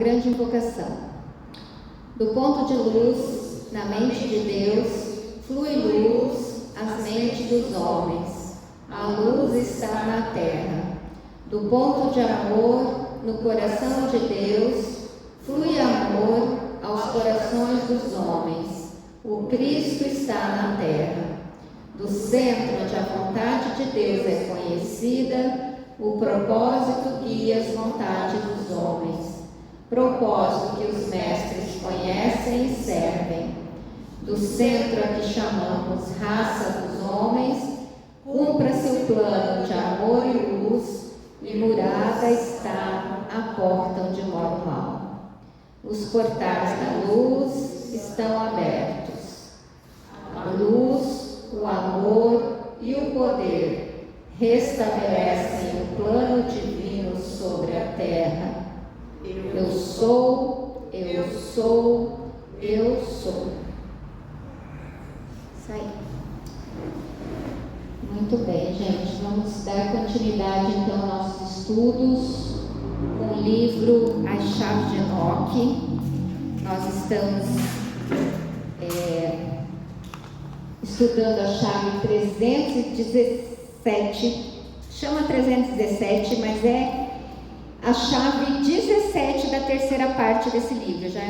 Grande invocação. Do ponto de luz na mente de Deus, flui luz às mentes dos homens. A luz está na terra. Do ponto de amor no coração de Deus, flui amor aos corações dos homens. O Cristo está na terra. Do centro onde a vontade de Deus é conhecida, o propósito guia as vontades dos homens. Propósito que os mestres conhecem e servem. Do centro a que chamamos raça dos homens, cumpra-se o plano de amor e luz, e murada está a porta onde mora o mal. Os portais da luz estão abertos. A luz, o amor e o poder restabelecem o plano divino sobre a terra. Eu sou, eu sou, eu sou. Isso aí. Muito bem, gente. Vamos dar continuidade então aos nossos estudos com o livro As Chaves de Enoque. Nós estamos estudando a chave 317. Chama 317, mas é a chave 17 da terceira parte desse livro. Eu já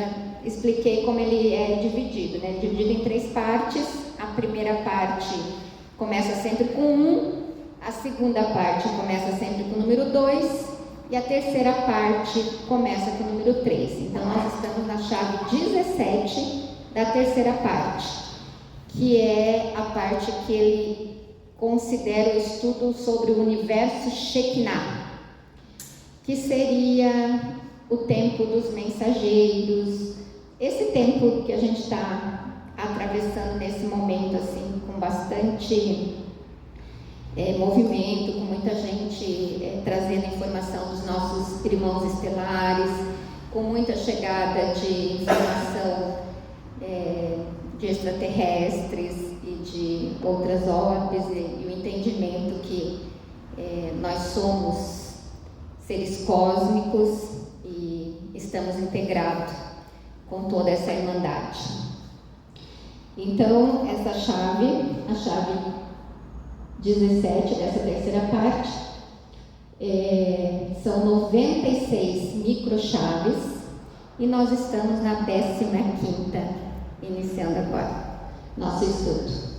expliquei como ele é dividido, né? Dividido em 3 partes. A primeira parte começa sempre com 1, a segunda parte começa sempre com o número 2 e a terceira parte começa com o número 3. Então nós estamos na chave 17 da terceira parte, que é a parte que ele considera o estudo sobre o universo Shekinah, que seria o tempo dos mensageiros, esse tempo que a gente está atravessando nesse momento, assim, com bastante movimento, com muita gente trazendo informação dos nossos irmãos estelares, com muita chegada de informação de extraterrestres e de outras orbes, e o entendimento que nós somos seres cósmicos e estamos integrados com toda essa irmandade. Então, essa chave, a chave 17 dessa terceira parte, são 96 microchaves e nós estamos na 15ª, iniciando agora nosso estudo.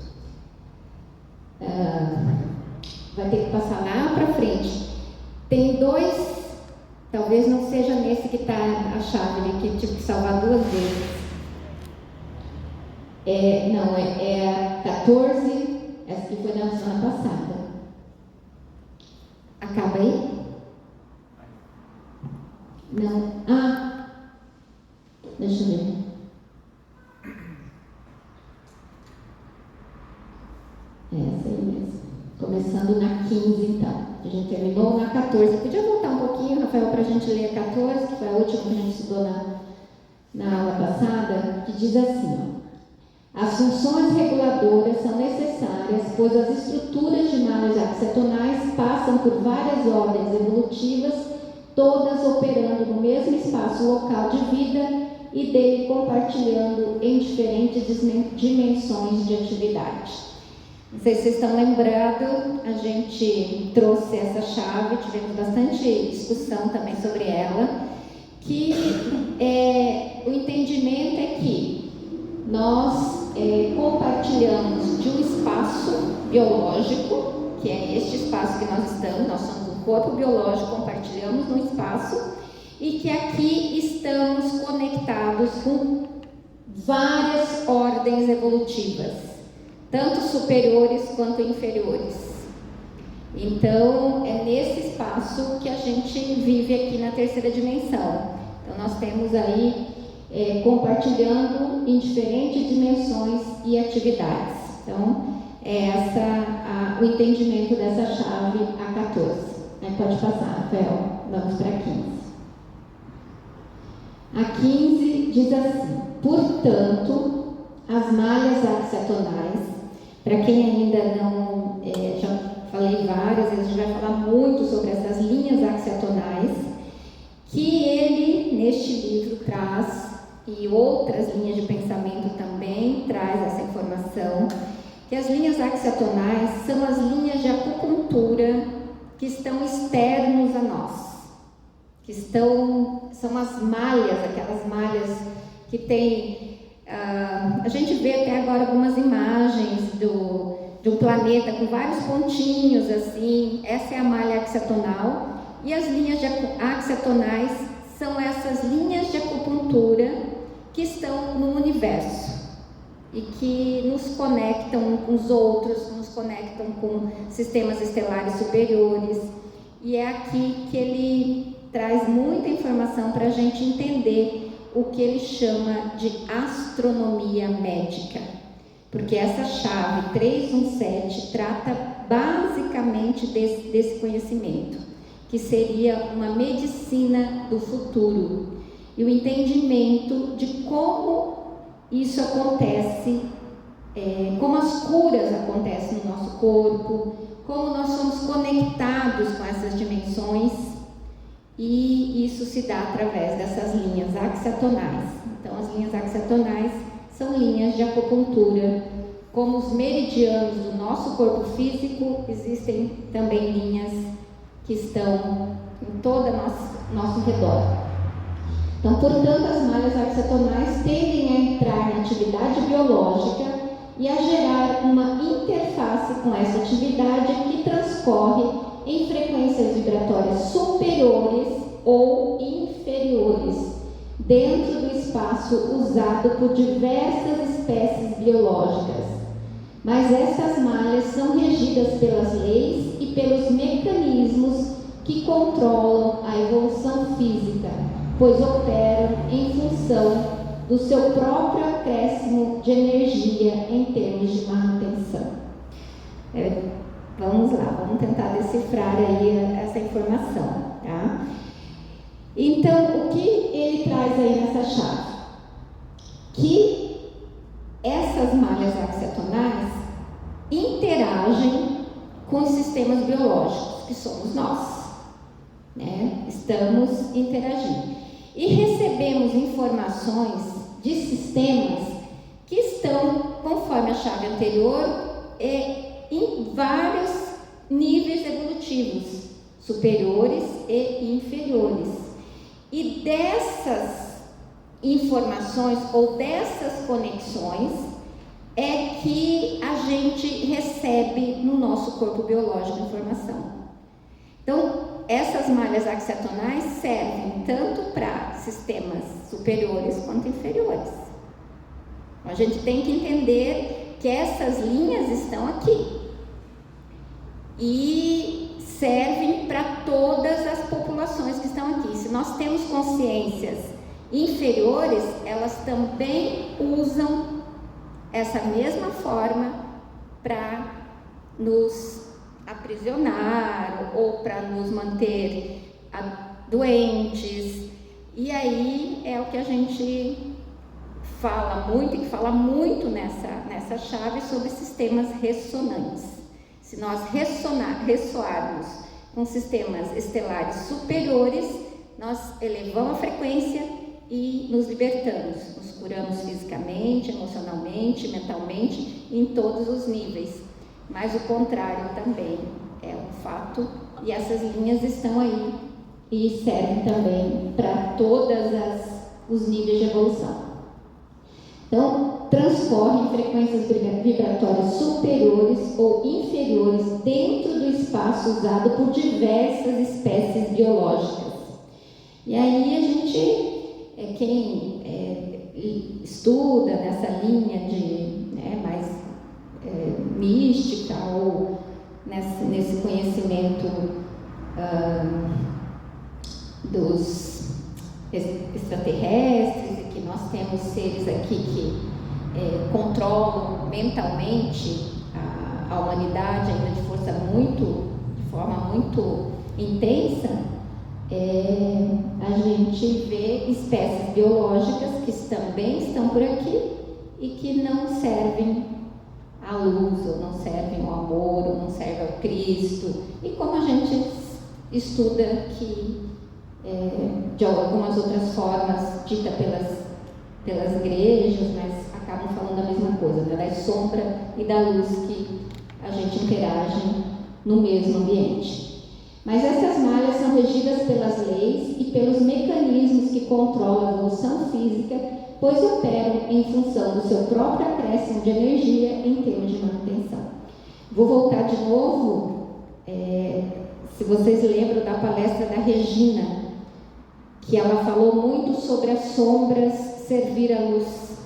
Vai ter que passar lá para frente. Tem 2, talvez não seja nesse que está a chave, né, que tive que salvar 2 vezes. Não, é a 14, essa que foi na semana passada. Acaba aí? Não. Deixa eu ver. Essa aí mesmo. Começando na 15, então. A gente terminou na 14. Podia voltar um pouquinho, Rafael, para a gente ler a 14, que foi a última que a gente estudou na aula passada, que diz assim, ó: as funções reguladoras são necessárias, pois as estruturas de malhas axetonais passam por várias ordens evolutivas, todas operando no mesmo espaço local de vida e dele compartilhando em diferentes dimensões de atividade. Não sei se vocês estão lembrados, a gente trouxe essa chave, tivemos bastante discussão também sobre ela, que o entendimento é que nós compartilhamos de um espaço biológico, que é este espaço que nós estamos, nós somos um corpo biológico, compartilhamos um espaço, e que aqui estamos conectados com várias ordens evolutivas, tanto superiores quanto inferiores. Então, é nesse espaço que a gente vive aqui na terceira dimensão. Então, nós temos aí compartilhando em diferentes dimensões e atividades. Então, o entendimento dessa chave A14. Pode passar, Rafael. Vamos para a 15. A 15 diz assim: portanto, as malhas axetonais, para quem ainda não, já falei várias vezes, a gente vai falar muito sobre essas linhas axetonais, que ele, neste livro, traz, e outras linhas de pensamento também traz essa informação, que as linhas axiatonais são as linhas de acupuntura que estão externos a nós, são as malhas, aquelas malhas que tem, a gente vê até agora algumas imagens de um planeta com vários pontinhos assim, essa é a malha axiatonal, e as linhas axiatonais são essas linhas de acupuntura que estão no universo e que nos conectam uns com os outros, nos conectam com sistemas estelares superiores, e é aqui que ele traz muita informação para a gente entender o que ele chama de astronomia médica, porque essa chave 317 trata basicamente desse conhecimento, que seria uma medicina do futuro, e o entendimento de como isso acontece, como as curas acontecem no nosso corpo, como nós somos conectados com essas dimensões, e isso se dá através dessas linhas axiatonais. Então, as linhas axiatonais são linhas de acupuntura. Como os meridianos do nosso corpo físico, existem também linhas que estão em todo o nosso redor. Então, portanto, as malhas axiatonais tendem a entrar na atividade biológica e a gerar uma interface com essa atividade que transcorre em frequências vibratórias superiores ou inferiores, dentro do espaço usado por diversas espécies biológicas. Mas essas malhas são regidas pelas leis e pelos mecanismos que controlam a evolução física, pois operam em função do seu próprio acréscimo de energia em termos de manutenção. Vamos lá, vamos tentar decifrar aí essa informação, tá? Então, o que ele traz aí nessa chave? Que essas malhas axiatonais interagem com os sistemas biológicos, que somos nós, né? Estamos interagindo. E recebemos informações de sistemas que estão, conforme a chave anterior, em vários níveis evolutivos, superiores e inferiores. E dessas informações ou dessas conexões é que a gente recebe no nosso corpo biológico informação. Então, essas malhas axiatonais servem tanto para sistemas superiores quanto inferiores. A gente tem que entender que essas linhas estão aqui e servem para todas as populações que estão aqui. Se nós temos consciências inferiores, elas também usam essa mesma forma para nos aprisionar ou para nos manter doentes. E aí é o que a gente fala muito, e que fala muito nessa chave, sobre sistemas ressonantes. Se nós ressoarmos com sistemas estelares superiores, nós elevamos a frequência e nos libertamos, nos curamos fisicamente, emocionalmente, mentalmente, em todos os níveis. Mas o contrário também é um fato, e essas linhas estão aí e servem também para todos os níveis de evolução. Então, transcorrem frequências vibratórias superiores ou inferiores dentro do espaço usado por diversas espécies biológicas. E aí a gente, quem estuda nessa linha de mais mística ou nesse conhecimento dos extraterrestres, e que nós temos seres aqui que controlam mentalmente a humanidade ainda de forma muito intensa, a gente vê espécies biológicas que também estão por aqui e que não servem à luz, ou não servem ao amor, ou não servem ao Cristo. E como a gente estuda que de algumas outras formas ditas pelas igrejas, mas acabam falando a mesma coisa, né? Da sombra e da luz que a gente interage no mesmo ambiente. Mas essas malhas são regidas pelas leis e pelos mecanismos que controlam a evolução física, pois operam em função do seu próprio acréscimo de energia em termos de manutenção. Vou voltar de novo, se vocês lembram da palestra da Regina, que ela falou muito sobre as sombras servir a luz.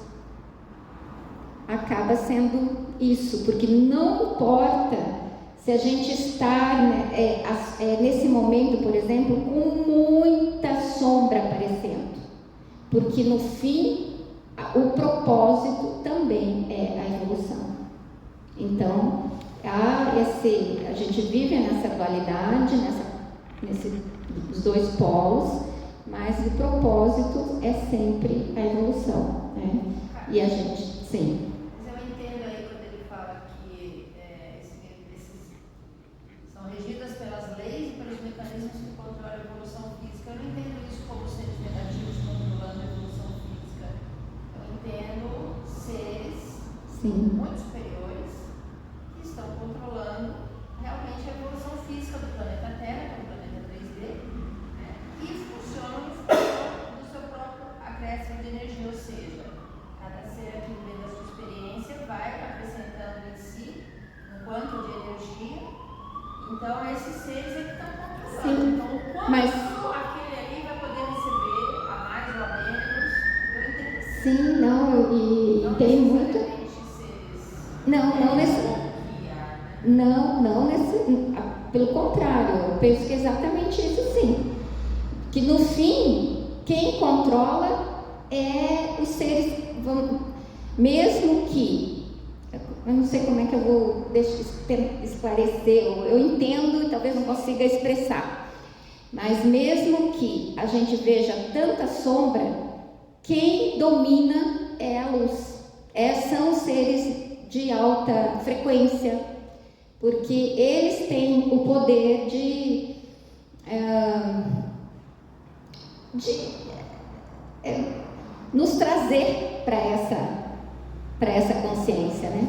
Acaba sendo isso, porque não importa se a gente está nesse momento, por exemplo, com muita sombra aparecendo, porque no fim o propósito também é a evolução. Então, a gente vive nessa dualidade, nesses dois polos, mas o propósito é sempre a evolução, né? E a gente, sim. Mas eu entendo aí quando ele fala que esses são regidas pelas leis e pelos mecanismos que controlam a evolução física. Eu não entendo isso como seres negativos controlando a evolução física. Eu entendo seres muito superiores que estão controlando realmente a evolução física do planeta Terra, que é um planeta 3D, né? E funcionam em função do seu próprio acréscimo de energia, ou seja, cada ser aqui dentro da sua experiência vai acrescentando em si um quanto de energia. Então esses seres é que estão controlando. Sim, então o quanto aquele ali vai poder receber, a mais ou a menos, eu entendo. Sim, não, e tem muito. Pelo contrário, eu penso que é exatamente isso, sim. Que no fim, quem controla é os seres, mesmo que, eu não sei como é que eu vou esclarecer, eu entendo e talvez não consiga expressar, mas mesmo que a gente veja tanta sombra, quem domina é a luz, são seres de alta frequência, porque eles têm o poder de nos trazer para essa consciência, né?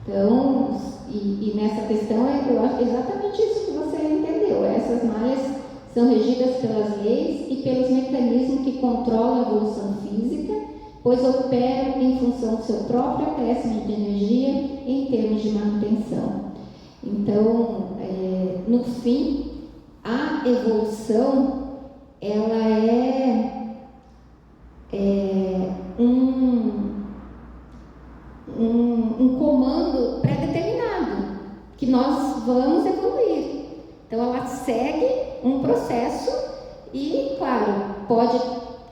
Então, e nessa questão, eu acho exatamente isso que você entendeu. Essas malhas são regidas pelas leis e pelos mecanismos que controlam a evolução física, pois operam em função do seu próprio acréscimo de energia em termos de manutenção. Então, no fim, a evolução, ela é um comando pré-determinado, que nós vamos evoluir. Então, ela segue um processo e, claro, pode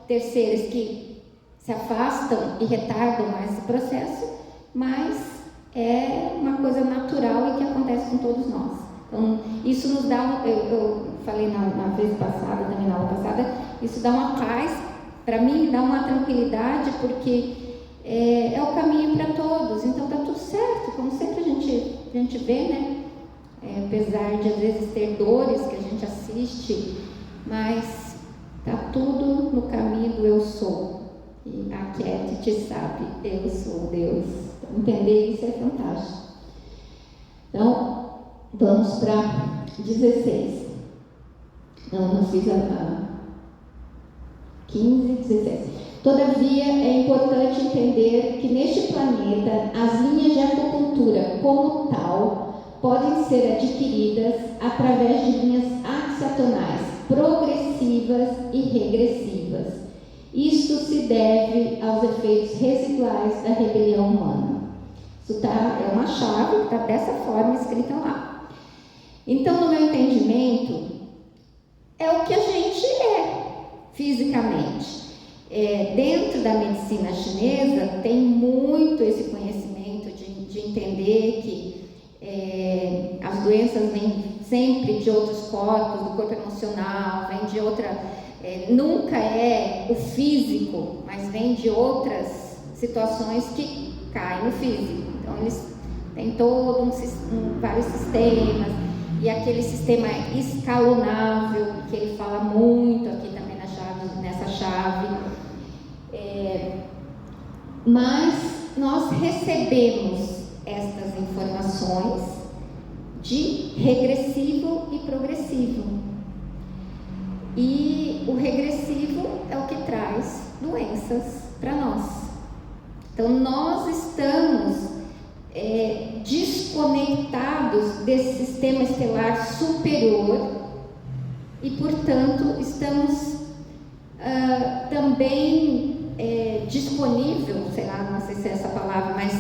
ter seres que se afastam e retardam mais esse processo, mas é uma coisa natural e que acontece com todos nós. Então, isso nos dá, eu falei na vez passada, também na aula passada, isso dá uma paz, para mim dá uma tranquilidade, porque é o caminho para todos, então tá tudo certo, como sempre a gente vê, né? Apesar de às vezes ter dores que a gente assiste, mas tá tudo no caminho do eu sou. E aquiete-te, sabe, eu sou Deus. Entender isso é fantástico. Então, vamos para 16. Não fiz a 15, 16. Todavia, é importante entender que neste planeta, as linhas de acupuntura como tal podem ser adquiridas através de linhas axiatonais progressivas e regressivas. Isto se deve aos efeitos residuais da rebelião humana. Isso é uma chave que está dessa forma escrita lá. Então, no meu entendimento, é o que a gente é fisicamente. Dentro da medicina chinesa tem muito esse conhecimento de entender que as doenças vêm sempre de outros corpos, do corpo emocional, vem de outra... nunca é o físico, mas vem de outras situações que caem no físico. Então eles têm vários sistemas, e aquele sistema escalonável, que ele fala muito aqui também nessa chave. Mas nós recebemos estas informações de regressivo e progressivo. E o regressivo é o que traz doenças para nós. Então nós estamos desconectados desse sistema estelar superior e, portanto, estamos também disponível, sei lá, não sei se é essa palavra, mas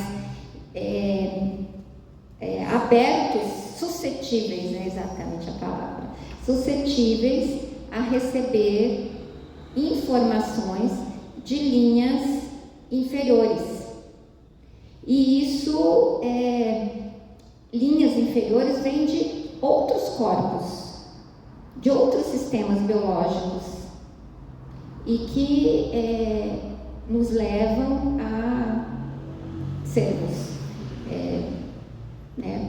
abertos, suscetíveis, é exatamente a palavra, suscetíveis a receber informações de linhas inferiores. E isso, linhas inferiores, vêm de outros corpos, de outros sistemas biológicos, e que nos levam a sermos,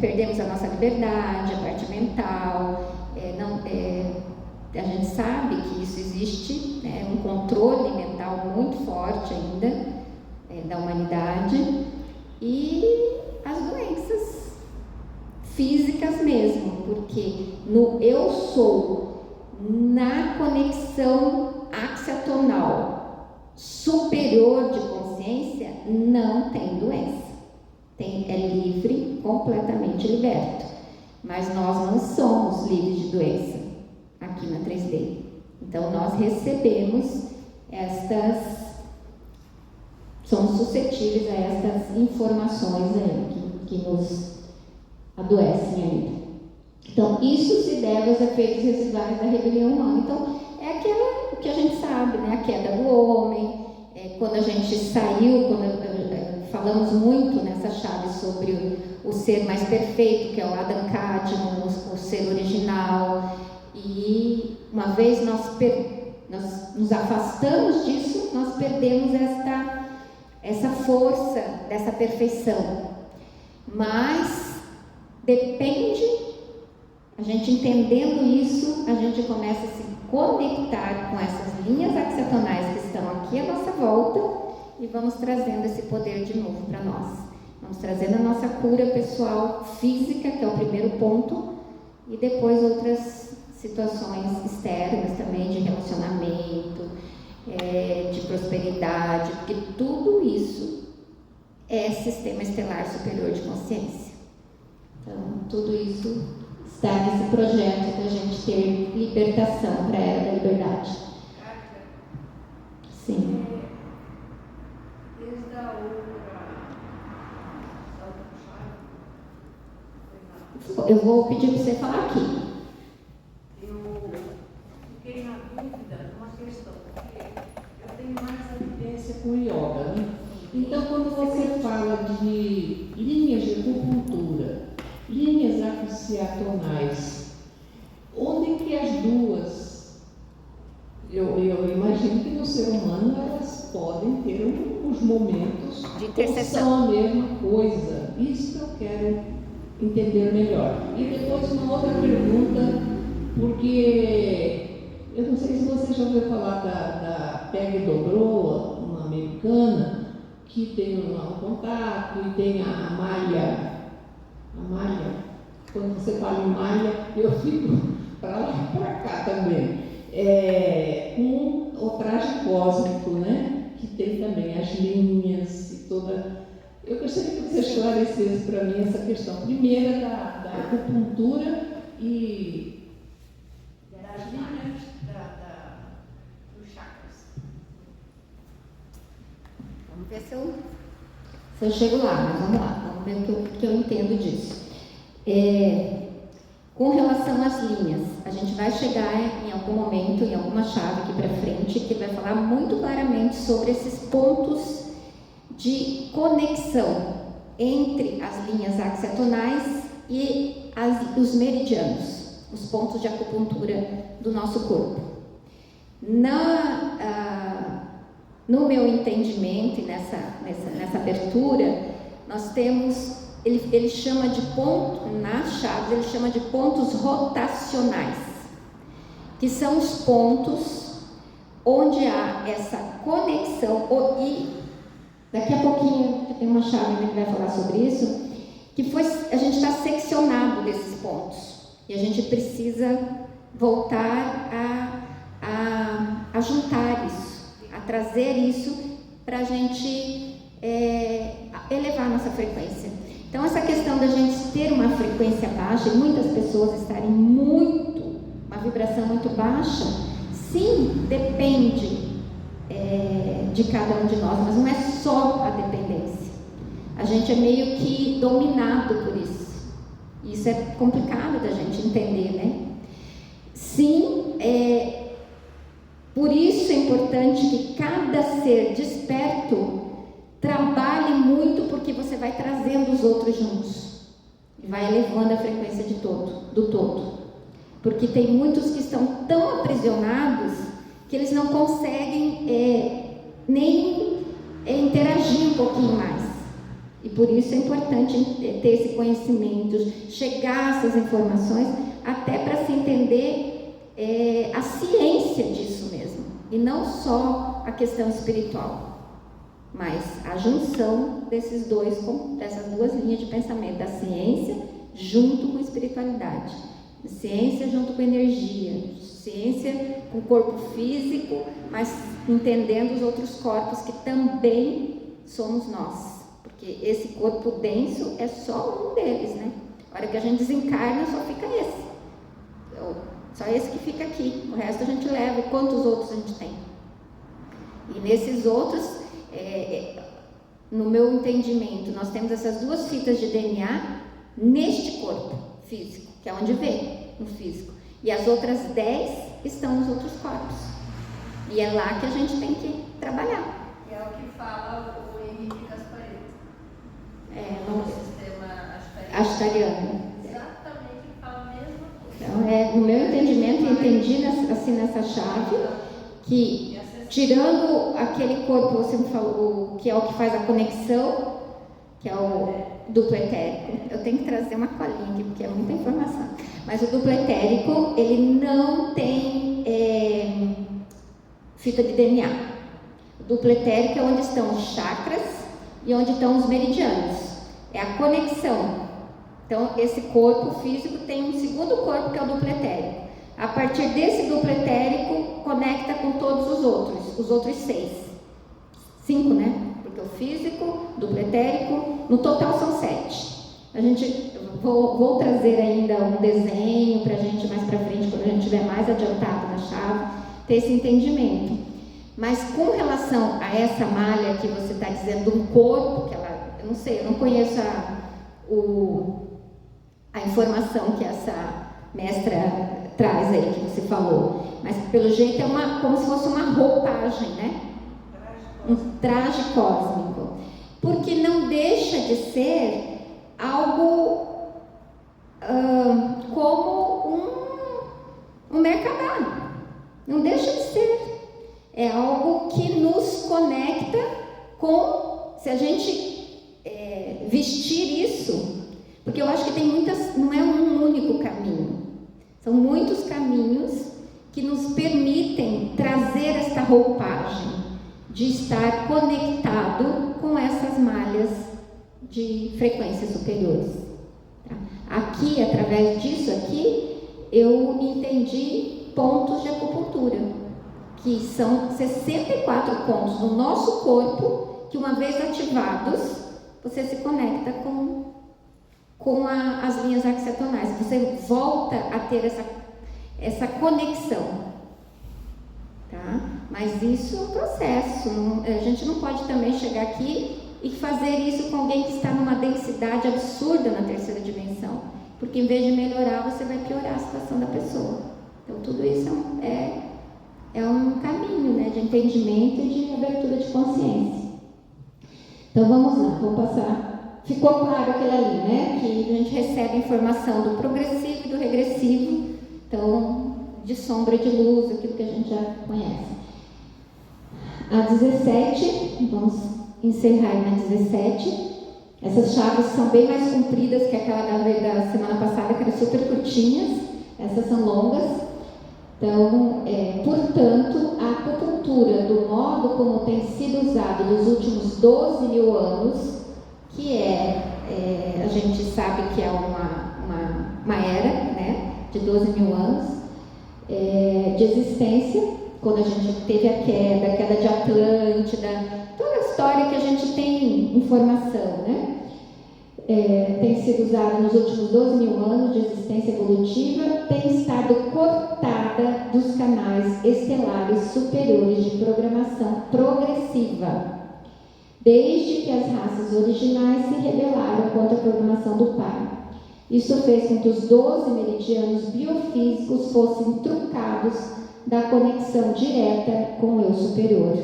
perdemos a nossa liberdade, a parte mental, a gente sabe que isso existe, um controle mental muito forte ainda da humanidade, e as doenças físicas mesmo, porque no eu sou, na conexão axiatonal superior de consciência, não tem doença, é livre, completamente liberto, mas nós não somos livres de doença aqui na 3D. Então nós recebemos somos suscetíveis a estas informações aí que nos adoecem ainda. Então isso se deve aos efeitos residuais da rebelião humana. Então o que a gente sabe, a queda do homem, quando a gente saiu, falamos muito nessa chave sobre o ser mais perfeito, que é o Adam Kadmon, o ser original, e uma vez nós nos afastamos disso, nós perdemos essa força dessa perfeição. Mas depende, a gente entendendo isso, a gente começa a se conectar com essas linhas axiatonais que estão aqui à nossa volta, e vamos trazendo esse poder de novo para nós. Vamos trazendo a nossa cura pessoal física, que é o primeiro ponto, e depois outras situações externas também, de relacionamento, de prosperidade, porque tudo isso é sistema estelar superior de consciência. Então, tudo isso está nesse projeto da gente ter libertação para a era da liberdade. Sim. Desde a outra Eu vou pedir para você falar aqui. Eu fiquei na dúvida uma questão, porque eu tenho mais evidência com yoga, né? Então, quando você fala de linhas de acupuntura, linhas axiatonais, onde que as duas, eu imagino que no ser humano elas podem ter uns momentos de interseção, são a mesma coisa. Isso que eu quero entender melhor. E depois uma outra pergunta, porque eu não sei se você já ouviu falar da Peggy Dobrova, uma americana, que tem um contato, e tem a malha. Quando você fala em malha, eu fico para lá e para cá também. Com o traje cósmico, né? Que tem também as linhas e toda. Eu gostaria que você esclarecesse para mim essa questão. Primeira da acupuntura e das linhas dos chakras. Vamos ver se eu chego lá, mas vamos lá, vamos ver o que eu entendo disso. Com relação às linhas, a gente vai chegar em algum momento, em alguma chave aqui para frente, que vai falar muito claramente sobre esses pontos de conexão entre as linhas axiatonais e os meridianos, os pontos de acupuntura do nosso corpo. No meu entendimento e nessa abertura, nós temos ele chama de ponto, nas chaves, ele chama de pontos rotacionais, que são os pontos onde há essa conexão, e daqui a pouquinho tem uma chave que vai falar sobre isso, a gente está seccionado desses pontos, e a gente precisa voltar a juntar isso, a trazer isso para a gente elevar a nossa frequência. Então, essa questão da gente ter uma frequência baixa e muitas pessoas estarem uma vibração muito baixa, sim, depende de cada um de nós, mas não é só a dependência. A gente é meio que dominado por isso. Isso é complicado da gente entender, né? Sim, por isso é importante que cada ser desperto trabalhe muito, porque você vai trazendo os outros juntos e vai elevando a frequência do todo. Porque tem muitos que estão tão aprisionados que eles não conseguem nem interagir um pouquinho mais. E por isso é importante ter esse conhecimento, chegar a essas informações, até para se entender a ciência disso mesmo, e não só a questão espiritual, mas a junção dessas duas linhas de pensamento, da ciência junto com a espiritualidade, ciência junto com a energia, ciência com o corpo físico, mas entendendo os outros corpos que também somos nós. Porque esse corpo denso é só um deles, né? A hora que a gente desencarna, só fica esse. Só esse que fica aqui. O resto a gente leva. E quantos outros a gente tem? E nesses outros, no meu entendimento, nós temos essas duas fitas de DNA neste corpo físico, que é onde vê, no físico. E as outras 10 estão nos outros corpos. E é lá que a gente tem que trabalhar. Que é o que fala o Henrique Gasparetto. No sistema astariano. Exatamente, ele fala a mesma coisa. Então, no meu entendimento, entendi assim nessa chave, que tirando aquele corpo, você me falou, que é o que faz a conexão, que é o duplo etérico. Eu tenho que trazer uma colinha aqui, porque é muita informação. Mas o duplo etérico, ele não tem fita de DNA. O duplo etérico é onde estão os chakras e onde estão os meridianos. É a conexão. Então, esse corpo físico tem um segundo corpo, que é o duplo etérico. A partir desse duplo etérico, conecta com todos os outros 6. 5, né? Porque o físico, duplo etérico, no total são 7. Vou trazer ainda um desenho para a gente mais para frente, quando a gente estiver mais adiantado na chave, ter esse entendimento. Mas com relação a essa malha que você está dizendo, um corpo, que eu não sei, eu não conheço a informação que essa mestra traz aí, que você falou, mas pelo jeito é como se fosse uma roupagem, né? Um traje cósmico, porque não deixa de ser algo como um Merkabah, não deixa de ser, é algo que nos conecta com, se a gente vestir isso, porque eu acho que não é um único caminho, são muitos caminhos que nos permitem trazer esta roupagem de estar conectado com essas malhas de frequências superiores. Tá? Aqui, através disso aqui, eu entendi pontos de acupuntura, que são 64 pontos no nosso corpo, que uma vez ativados, você se conecta com as linhas axetonais. Você volta a ter essa conexão. Tá? Mas isso é um processo. A gente não pode também chegar aqui e fazer isso com alguém que está numa densidade absurda na terceira dimensão. Porque em vez de melhorar, você vai piorar a situação da pessoa. Então tudo isso é um caminho, né, de entendimento e de abertura de consciência. Então vamos lá, vou passar. Ficou claro aquilo ali, né? Que a gente recebe informação do progressivo e do regressivo. Então, de sombra e de luz, aquilo que a gente já conhece. A 17, vamos encerrar na 17, Essas chaves são bem mais compridas que aquela da semana passada, que eram super curtinhas. Essas são longas. Então, portanto, a acupuntura, do modo como tem sido usado nos últimos 12 mil anos, que a gente sabe que é uma era, né, de 12 mil anos de existência, quando a gente teve a queda de Atlântida, toda a história que a gente tem informação, né? Tem sido usada nos últimos 12 mil anos de existência evolutiva, tem estado cortada dos canais estelares superiores de programação progressiva, desde que as raças originais se rebelaram contra a programação do Pai. Isso fez com que os 12 meridianos biofísicos fossem trucados da conexão direta com o eu superior.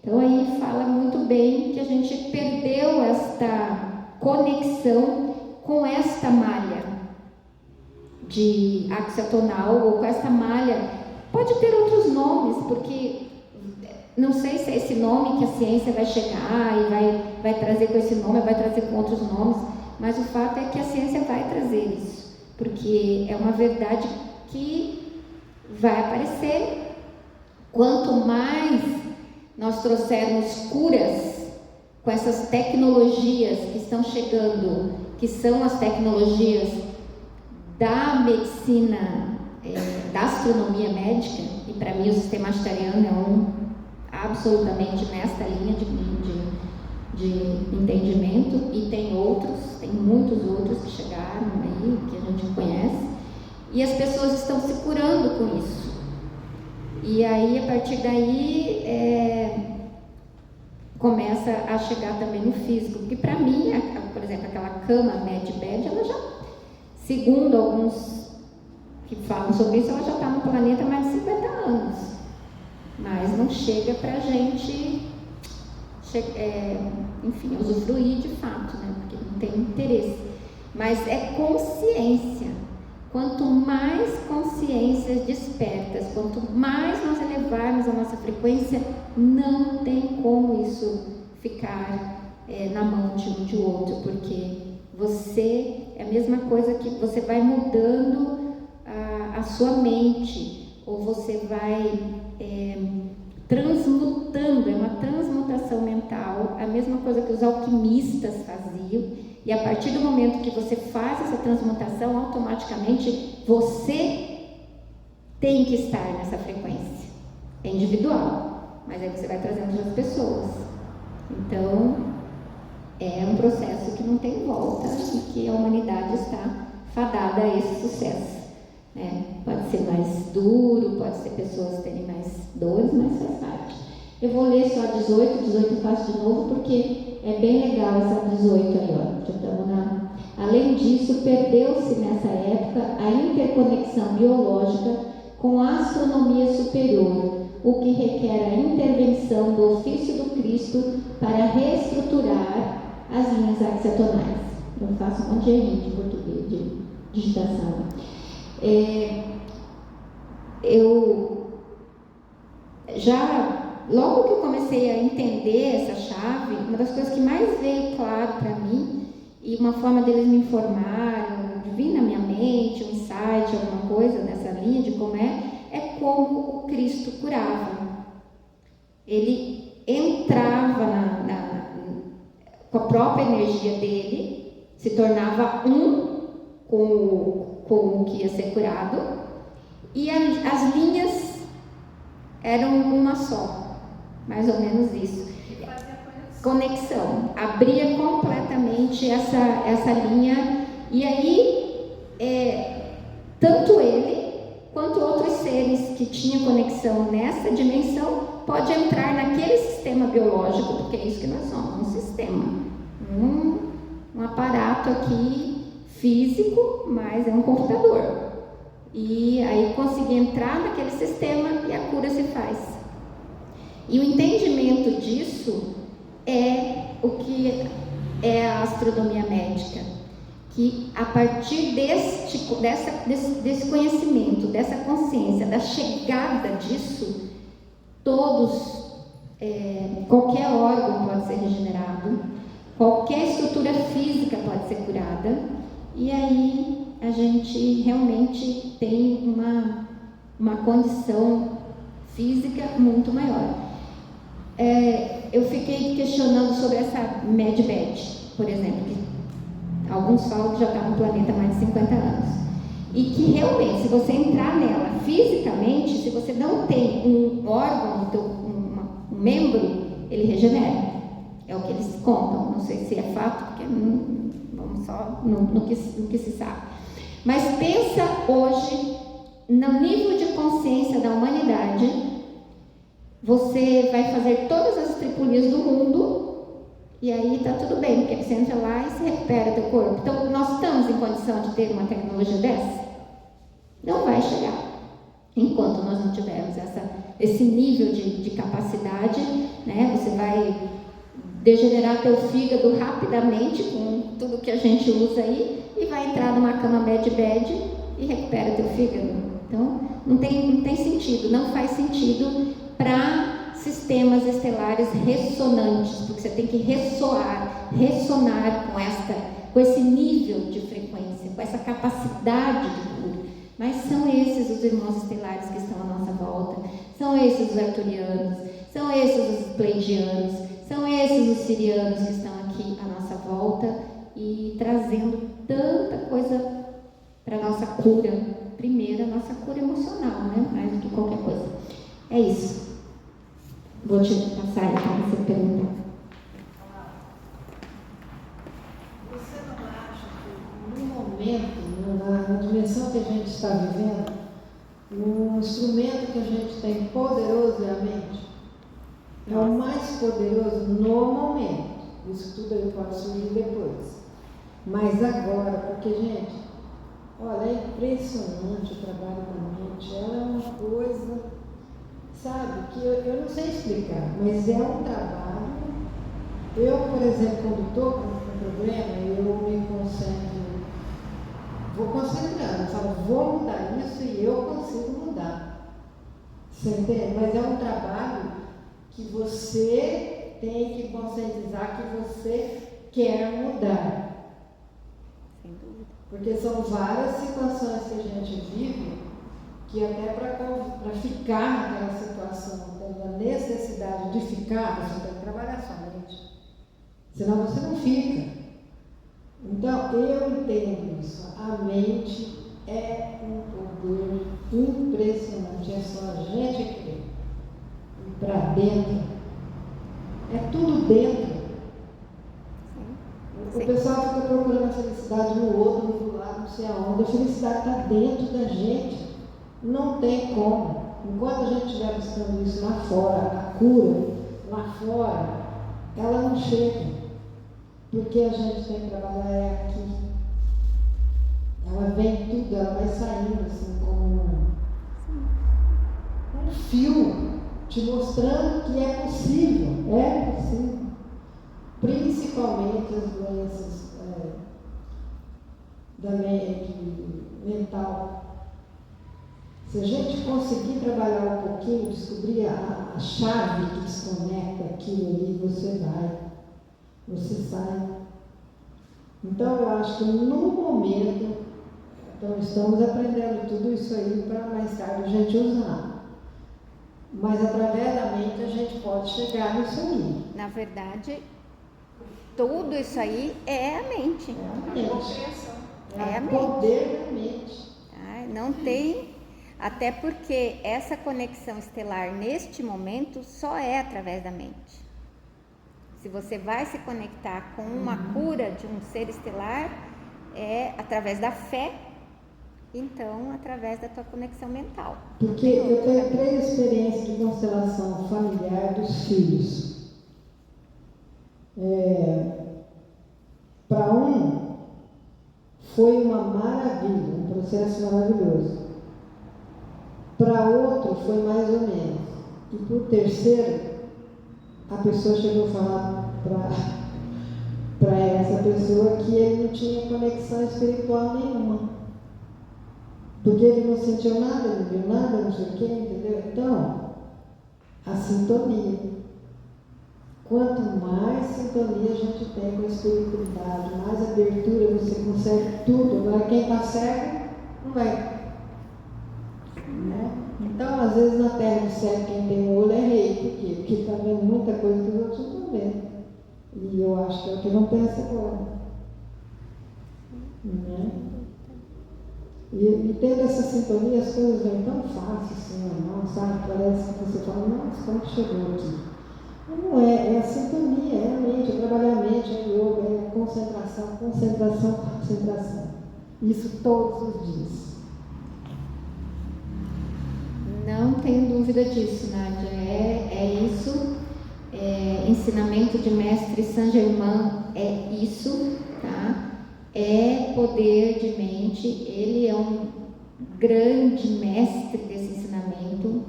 Então aí fala muito bem que a gente perdeu esta conexão com esta malha de axatonal, ou com esta malha, pode ter outros nomes, porque não sei se é esse nome que a ciência vai chegar e vai trazer com esse nome, vai trazer com outros nomes, mas o fato é que a ciência vai trazer isso, porque é uma verdade que vai aparecer. Quanto mais nós trouxermos curas com essas tecnologias que estão chegando, que são as tecnologias da medicina, da astronomia médica, e para mim o sistema astariano é absolutamente nesta linha de entendimento, e tem muitos outros que chegaram aí, que a gente conhece, e as pessoas estão se curando com isso. E aí, a partir daí, começa a chegar também no físico, porque para mim, por exemplo, aquela cama MedBed, ela já, segundo alguns que falam sobre isso, ela já está no planeta há mais de 50 anos, mas não chega para a gente, enfim, usufruir de fato, né? Porque não tem interesse, mas é consciência. Quanto mais consciências despertas, quanto mais nós elevarmos a nossa frequência, não tem como isso ficar na mão de um de outro, porque você é a mesma coisa que você vai mudando a sua mente, ou você vai transmutando, é uma transmutação mental, a mesma coisa que os alquimistas faziam. E a partir do momento que você faz essa transmutação, automaticamente você tem que estar nessa frequência. É individual, mas aí você vai trazendo outras pessoas. Então, é um processo que não tem volta e que a humanidade está fadada a esse sucesso. Pode ser mais duro, pode ser pessoas terem mais dores, mas faz parte. Eu vou ler só 18 eu faço de novo, porque é bem legal essa 18 aí, ó. Já estamos Além disso, perdeu-se nessa época a interconexão biológica com a astronomia superior, o que requer a intervenção do ofício do Cristo para reestruturar as linhas axatonais. Eu faço um monte de erro de português, de digitação. Logo que eu comecei a entender essa chave, uma das coisas que mais veio claro para mim, e uma forma deles me informar, vir na minha mente, um insight, alguma coisa nessa linha de como é como o Cristo curava. Ele entrava com a própria energia dele, se tornava com o que ia ser curado, e as linhas eram uma só. Mais ou menos isso. Conexão. Abria completamente essa linha. E aí, tanto ele quanto outros seres que tinham conexão nessa dimensão pode entrar naquele sistema biológico, porque é isso que nós somos, um sistema. Um aparato aqui físico, mas é um computador. E aí conseguir entrar naquele sistema e a cura se faz. E o entendimento disso é o que é a astronomia médica, que a partir desse conhecimento, dessa consciência, da chegada disso, qualquer órgão pode ser regenerado, Qualquer estrutura física pode ser curada, e aí a gente realmente tem uma condição física muito maior. Eu fiquei questionando sobre essa MedBed, por exemplo, que alguns falam que já está no planeta há mais de 50 anos. E que realmente, se você entrar nela fisicamente, se você não tem um órgão, um membro, ele regenera. É o que eles contam. Não sei se é fato, porque vamos só no que se sabe. Mas pensa hoje no nível de consciência da humanidade. Você vai fazer todas as estripulias do mundo e aí tá tudo bem, porque você entra lá e se recupera teu corpo. Então, nós estamos em condição de ter uma tecnologia dessa? Não vai chegar enquanto nós não tivermos esse nível de capacidade, né? Você vai degenerar teu fígado rapidamente com tudo que a gente usa aí e vai entrar numa cama bed e recupera teu fígado. Então, não tem sentido, não faz sentido para sistemas estelares ressonantes, porque você tem que ressonar com esse nível de frequência, com essa capacidade de cura. Mas são esses os irmãos estelares que estão à nossa volta, são esses os arturianos, são esses os pleidianos, são esses os sirianos que estão aqui à nossa volta e trazendo tanta coisa para a nossa cura. Primeiro, a nossa cura emocional, né? Mais do que qualquer coisa. É isso. Vou te passar aí para você perguntar. Você não acha que, no momento, na dimensão que a gente está vivendo, o instrumento que a gente tem poderoso é a mente? É o mais poderoso no momento. Isso tudo aí pode surgir depois. Mas agora, porque, gente, olha, é impressionante o trabalho da mente. Ela é uma coisa, sabe, que eu não sei explicar, mas é um trabalho. Eu, por exemplo, quando estou com um problema, eu me concentro, vou concentrando, eu falo, vou mudar isso e eu consigo mudar. Você entende? Mas é um trabalho que você tem que conscientizar que você quer mudar. Sem dúvida. Porque são várias situações que a gente vive que até para ficar naquela situação, tendo a necessidade de ficar, você tem que trabalhar sua mente. Senão você não fica. Então, eu entendo isso. A mente é um poder impressionante. É só a gente querer ir para dentro. É tudo dentro. O pessoal fica procurando a felicidade no outro, no lado, não sei aonde. A felicidade está dentro da gente. Não tem como. Enquanto a gente estiver buscando isso lá fora, a cura lá fora, ela não chega. Porque a gente tem que trabalhar aqui. Ela vem tudo, ela vai saindo assim como um fio, te mostrando que é possível. É possível. Principalmente as doenças da mente mental. Se a gente conseguir trabalhar um pouquinho, descobrir a chave que desconecta aquilo ali, você sai. Então eu acho que no momento, então estamos aprendendo tudo isso aí para mais tarde a gente usar. Mas através da mente a gente pode chegar nisso aí. Na verdade, tudo isso aí é a mente. É a mente. É a mente. O poder da mente. Não tem, até porque essa conexão estelar neste momento só é através da mente. Se você vai se conectar com uma cura de um ser estelar, é através da fé, então através da tua conexão mental. Porque eu tenho 3 experiências de constelação familiar dos filhos. Para um, foi uma maravilha, um processo maravilhoso. Para outro, foi mais ou menos. E para o terceiro, a pessoa chegou a falar para essa pessoa que ele não tinha conexão espiritual nenhuma. Porque ele não sentiu nada, não viu nada, não sei o quê, entendeu? Então, a sintonia. quanto mais sintonia a gente tem com a espiritualidade, mais abertura você consegue tudo. Agora quem está cego, não vai. Né? Então, às vezes na terra do cego, quem tem o olho é rei. Por quê? Porque está vendo muita coisa que os outros não estão vendo. E eu acho que é o que acontece agora. Né? E tendo essa sintonia, as coisas vêm tão fáceis, assim, não, sabe? Parece que você fala, nossa, como chegou aqui? Não é, é a sintonia, é a mente, é trabalhar a mente, é yoga, é concentração, concentração, concentração. Isso todos os dias. Não tenho dúvida disso, Nádia. É isso. Ensinamento de mestre Saint Germain é isso, tá? É poder de mente. Ele é um grande mestre desse ensinamento.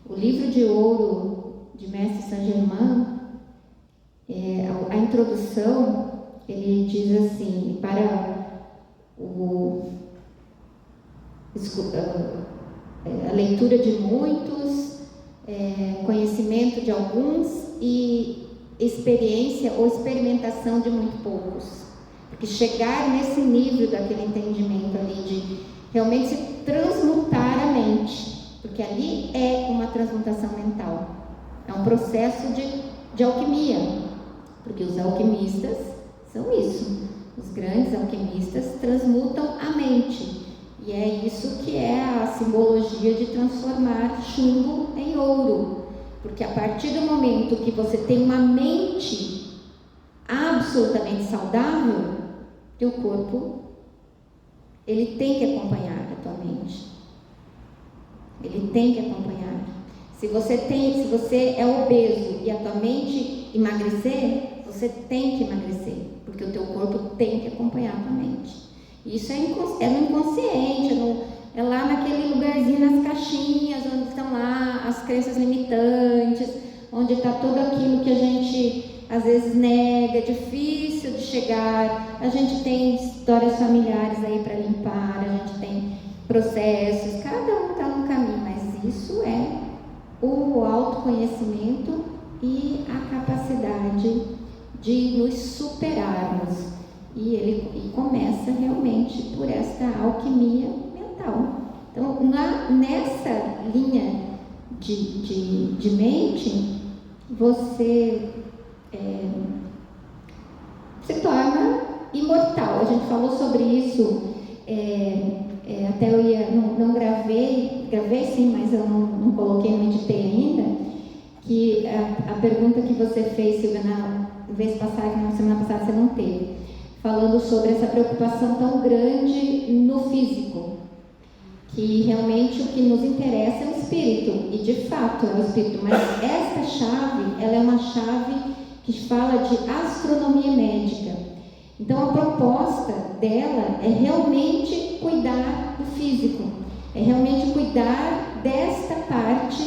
O livro de ouro de mestre Saint Germain, a introdução, ele diz assim, para a leitura de muitos, conhecimento de alguns e experiência ou experimentação de muito poucos. Porque chegar nesse nível daquele entendimento ali de realmente se transmutar a mente, porque ali é uma transmutação mental, é um processo de alquimia, porque os alquimistas são isso, os grandes alquimistas transmutam a mente. E é isso que é a simbologia de transformar chumbo em ouro. Porque a partir do momento que você tem uma mente absolutamente saudável, teu corpo, ele tem que acompanhar a tua mente. Ele tem que acompanhar. Se você é obeso e a tua mente emagrecer, você tem que emagrecer. Porque o teu corpo tem que acompanhar a tua mente. Isso é no inconsciente, é lá naquele lugarzinho, nas caixinhas, onde estão lá as crenças limitantes, onde está tudo aquilo que a gente às vezes nega, é difícil de chegar. A gente tem histórias familiares aí para limpar, a gente tem processos, cada um está num caminho, mas isso é o autoconhecimento e a capacidade de nos superarmos. E começa realmente por essa alquimia mental. Então, nessa linha de mente, você se torna imortal. A gente falou sobre isso, até eu não gravei sim, mas eu não coloquei, não editei ainda, que a pergunta que você fez, Silvia, na semana passada você não teve, falando sobre essa preocupação tão grande no físico, que realmente o que nos interessa é o espírito, e de fato é o espírito, mas essa chave, ela é uma chave que fala de astronomia médica. Então a proposta dela é realmente cuidar do físico, é realmente cuidar desta parte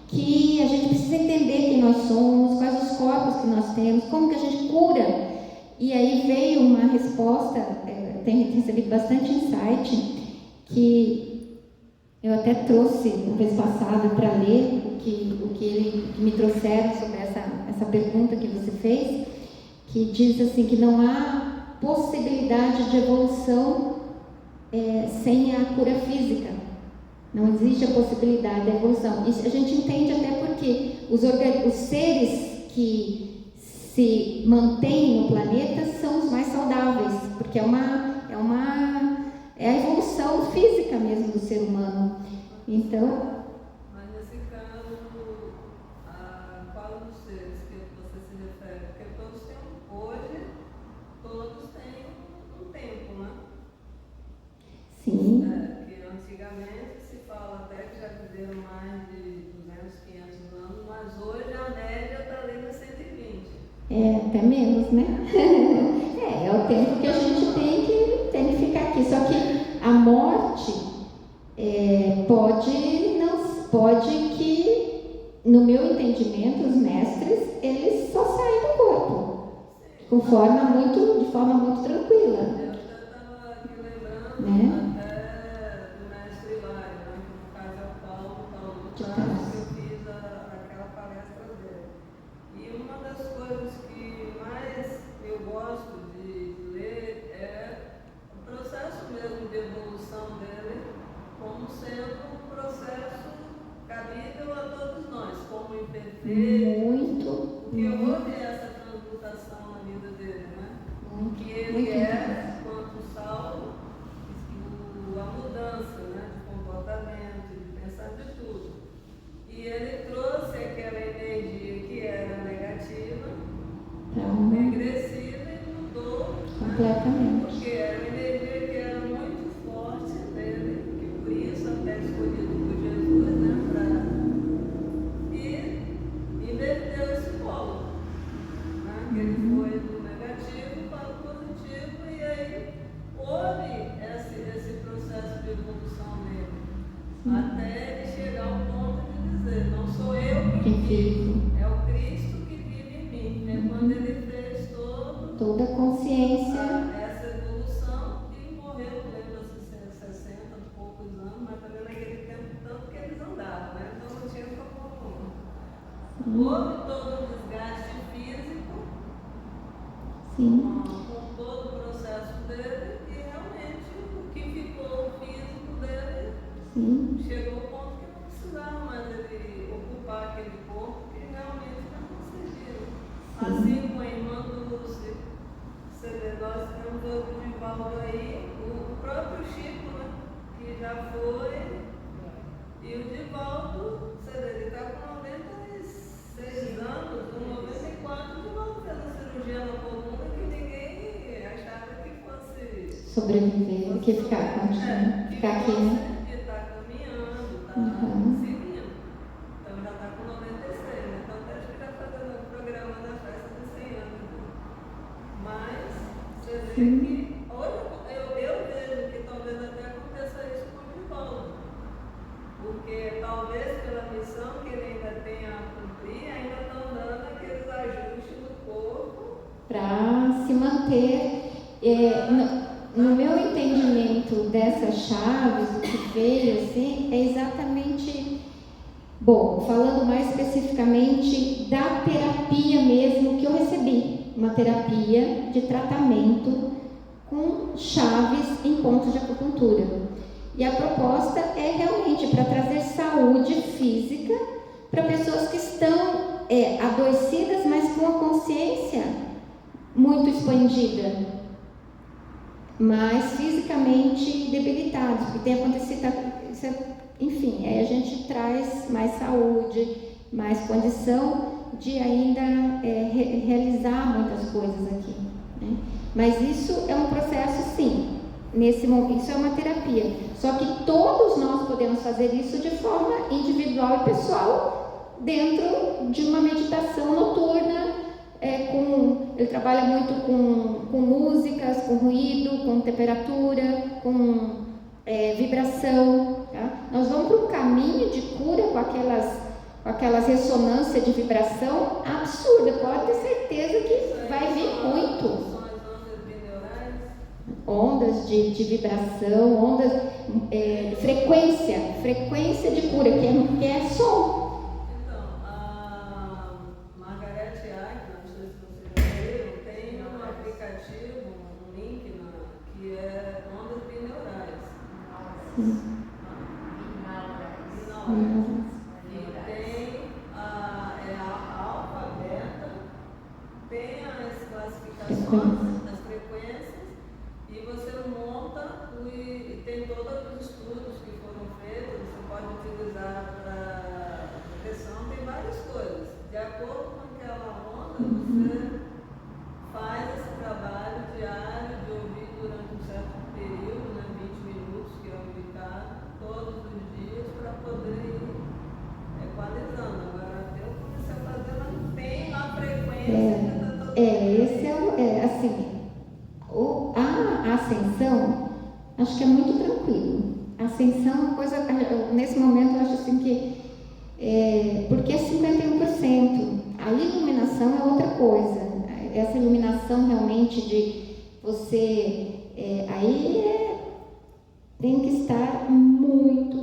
que a gente precisa entender quem nós somos, quais os corpos que nós temos, como que a gente cura. E aí veio uma resposta, tenho recebido bastante insight, que eu até trouxe na vez passada para ler o que me trouxeram sobre essa pergunta que você fez, que diz assim que não há possibilidade de evolução sem a cura física. Não existe a possibilidade de evolução. Isso a gente entende até porque os seres que se mantêm no planeta são os mais saudáveis, porque é a evolução física mesmo do ser humano. Então, mas nesse caso, qual dos seres que você se refere? Porque todos têm um tempo, né? sim. Que antigamente se fala até que já viveram mais de 200, 500 anos, mas hoje a média está ali nos 120. Até menos, né? É o tempo que a gente tem que ficar aqui. Só que a morte pode que, no meu entendimento, os mestres, eles só saem do corpo de forma muito tranquila. Eu estava aqui lembrando, né? Até do mestre Hilário, né? Que no caso é o Paulo do Tarso, que eu fiz aquela palestra dele. E uma das coisas mutação na vida dele, né? Muito, Que ele muito era, quanto Saulo, a mudança, né, de comportamento, de pensar de tudo. E ele trouxe aquela energia que era negativa, regressiva, e mudou, completamente. porque era uma energia que era muito forte dele, que por isso até escolhido por Jesus, né, e inverteu esse polo, né, que ele foi do negativo para o positivo, e aí houve esse processo de evolução nele, até ele chegar ao ponto de dizer, não sou eu que vivo, é o Cristo que vive em mim. É quando ele fez toda a consciência. Essa evolução e morreu, lembra-se, 60 e poucos anos, mas também naquele tempo tanto que eles andavam, né? Então não tinha como. Houve todo o desgaste físico, Sim. com todo o processo dele, e realmente o que ficou o físico dele Sim. chegou ao ponto que não precisava mais ele ocupar aquele corpo, que realmente não servia. Assim como a irmã Dulce, você vê, nós temos outro Divaldo aí, o próprio Chico, né, que já foi, e o Divaldo, você vê, ele está com 96 anos, com 94, o Divaldo fez uma cirurgia na coluna que ninguém achava que fosse Sobreviver, do que ficar aqui, né? Está caminhando, está seguindo. Então já está com 96, né? Então acho que já fazendo o programa da festa de 100 anos. Mas você vê que hoje eu vejo que talvez até aconteça isso com o Divaldo. Porque talvez pela missão que ele ainda tenha a cumprir, ainda estão dando aqueles ajustes no corpo. Para se manter. No meu entendimento dessas chaves, o que veio assim, é exatamente, bom, falando mais especificamente da terapia mesmo que eu recebi, uma terapia de tratamento com chaves em pontos de acupuntura. E a proposta é realmente para trazer saúde física para pessoas que estão adoecidas, mas com a consciência muito expandida, mas fisicamente debilitados, porque tem acontecido, enfim, aí a gente traz mais saúde, mais condição de ainda realizar muitas coisas aqui, né? Mas isso é um processo, sim, nesse momento, isso é uma terapia, só que todos nós podemos fazer isso de forma individual e pessoal, dentro de uma meditação noturna. Ele trabalha muito com músicas, com ruído, com temperatura, com vibração, tá? Nós vamos para um caminho de cura com aquelas ressonâncias de vibração absurda, pode ter certeza que vai vir muito. São as ondas binaurais. Ondas de vibração, ondas de frequência de cura, que é som. Que é ondas binaurais. E tem a alfa, beta, tem as classificações das frequências, e você monta e tem todos os estudos que foram feitos, você pode utilizar para proteção, tem várias coisas. De acordo com aquela onda, você faz esse trabalho diário de ouvir durante um certo período, né, 20 minutos, que é o indicado, todos os dias, para poder ir equalizando. Agora, eu comecei a fazer, mas não tem a frequência. Esse assim, a ascensão, acho que é muito tranquilo. A ascensão é uma coisa, nesse momento eu acho assim que, porque é 51%, a iluminação é outra coisa. Essa iluminação realmente de você, tem que estar muito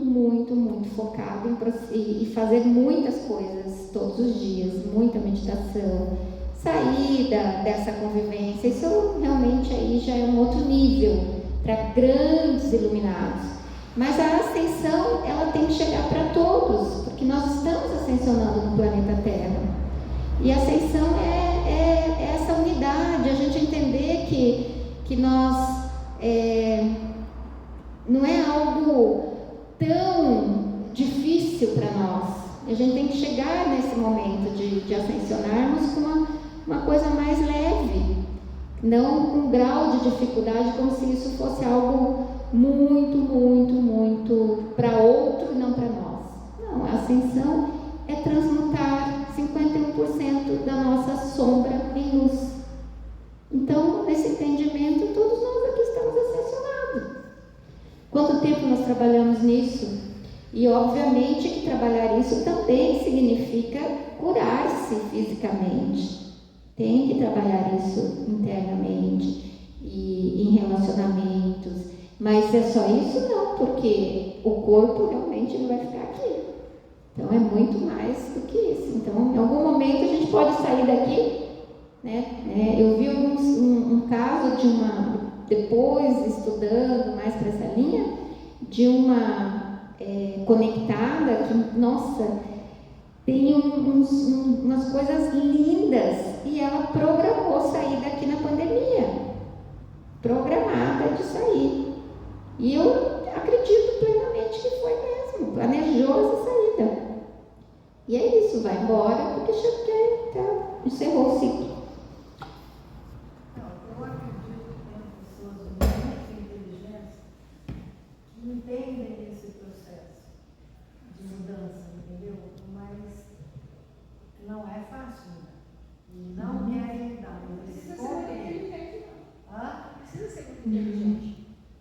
focado e fazer muitas coisas todos os dias, muita meditação, sair dessa convivência. Isso realmente aí já é um outro nível para grandes iluminados. Mas a ascensão, ela tem que chegar para todos, porque nós estamos ascensionando no planeta Terra. E a ascensão é essa a gente tem que chegar nesse momento de ascensionarmos com uma coisa mais leve, não com um grau de dificuldade como se isso fosse algo muito, muito, muito para outro e não para nós. Não, a ascensão é transmutar 51% da nossa sombra em luz. Então, nesse entendimento, todos nós aqui estamos ascensionados. Quanto tempo nós trabalhamos nisso? E obviamente que trabalhar isso também significa curar-se fisicamente. Tem que trabalhar isso internamente e em relacionamentos. Mas é só isso? Não, porque o corpo realmente não vai ficar aqui. Então é muito mais do que isso. Então, em algum momento a gente pode sair daqui, né? Eu vi um caso de depois estudando mais para essa linha, de uma conectada que, nossa, tem umas coisas lindas, e ela programou sair daqui na pandemia, programada de sair, e eu acredito plenamente que foi mesmo, planejou essa saída, e é isso, vai embora porque encerrou o ciclo. Eu acredito que tem pessoas muito inteligentes que entendem esse processo de mudança, entendeu? Mas não é fácil, né? Não querem dar, mas Precisa ser muito inteligente, não. Hã? Precisa ser muito inteligente.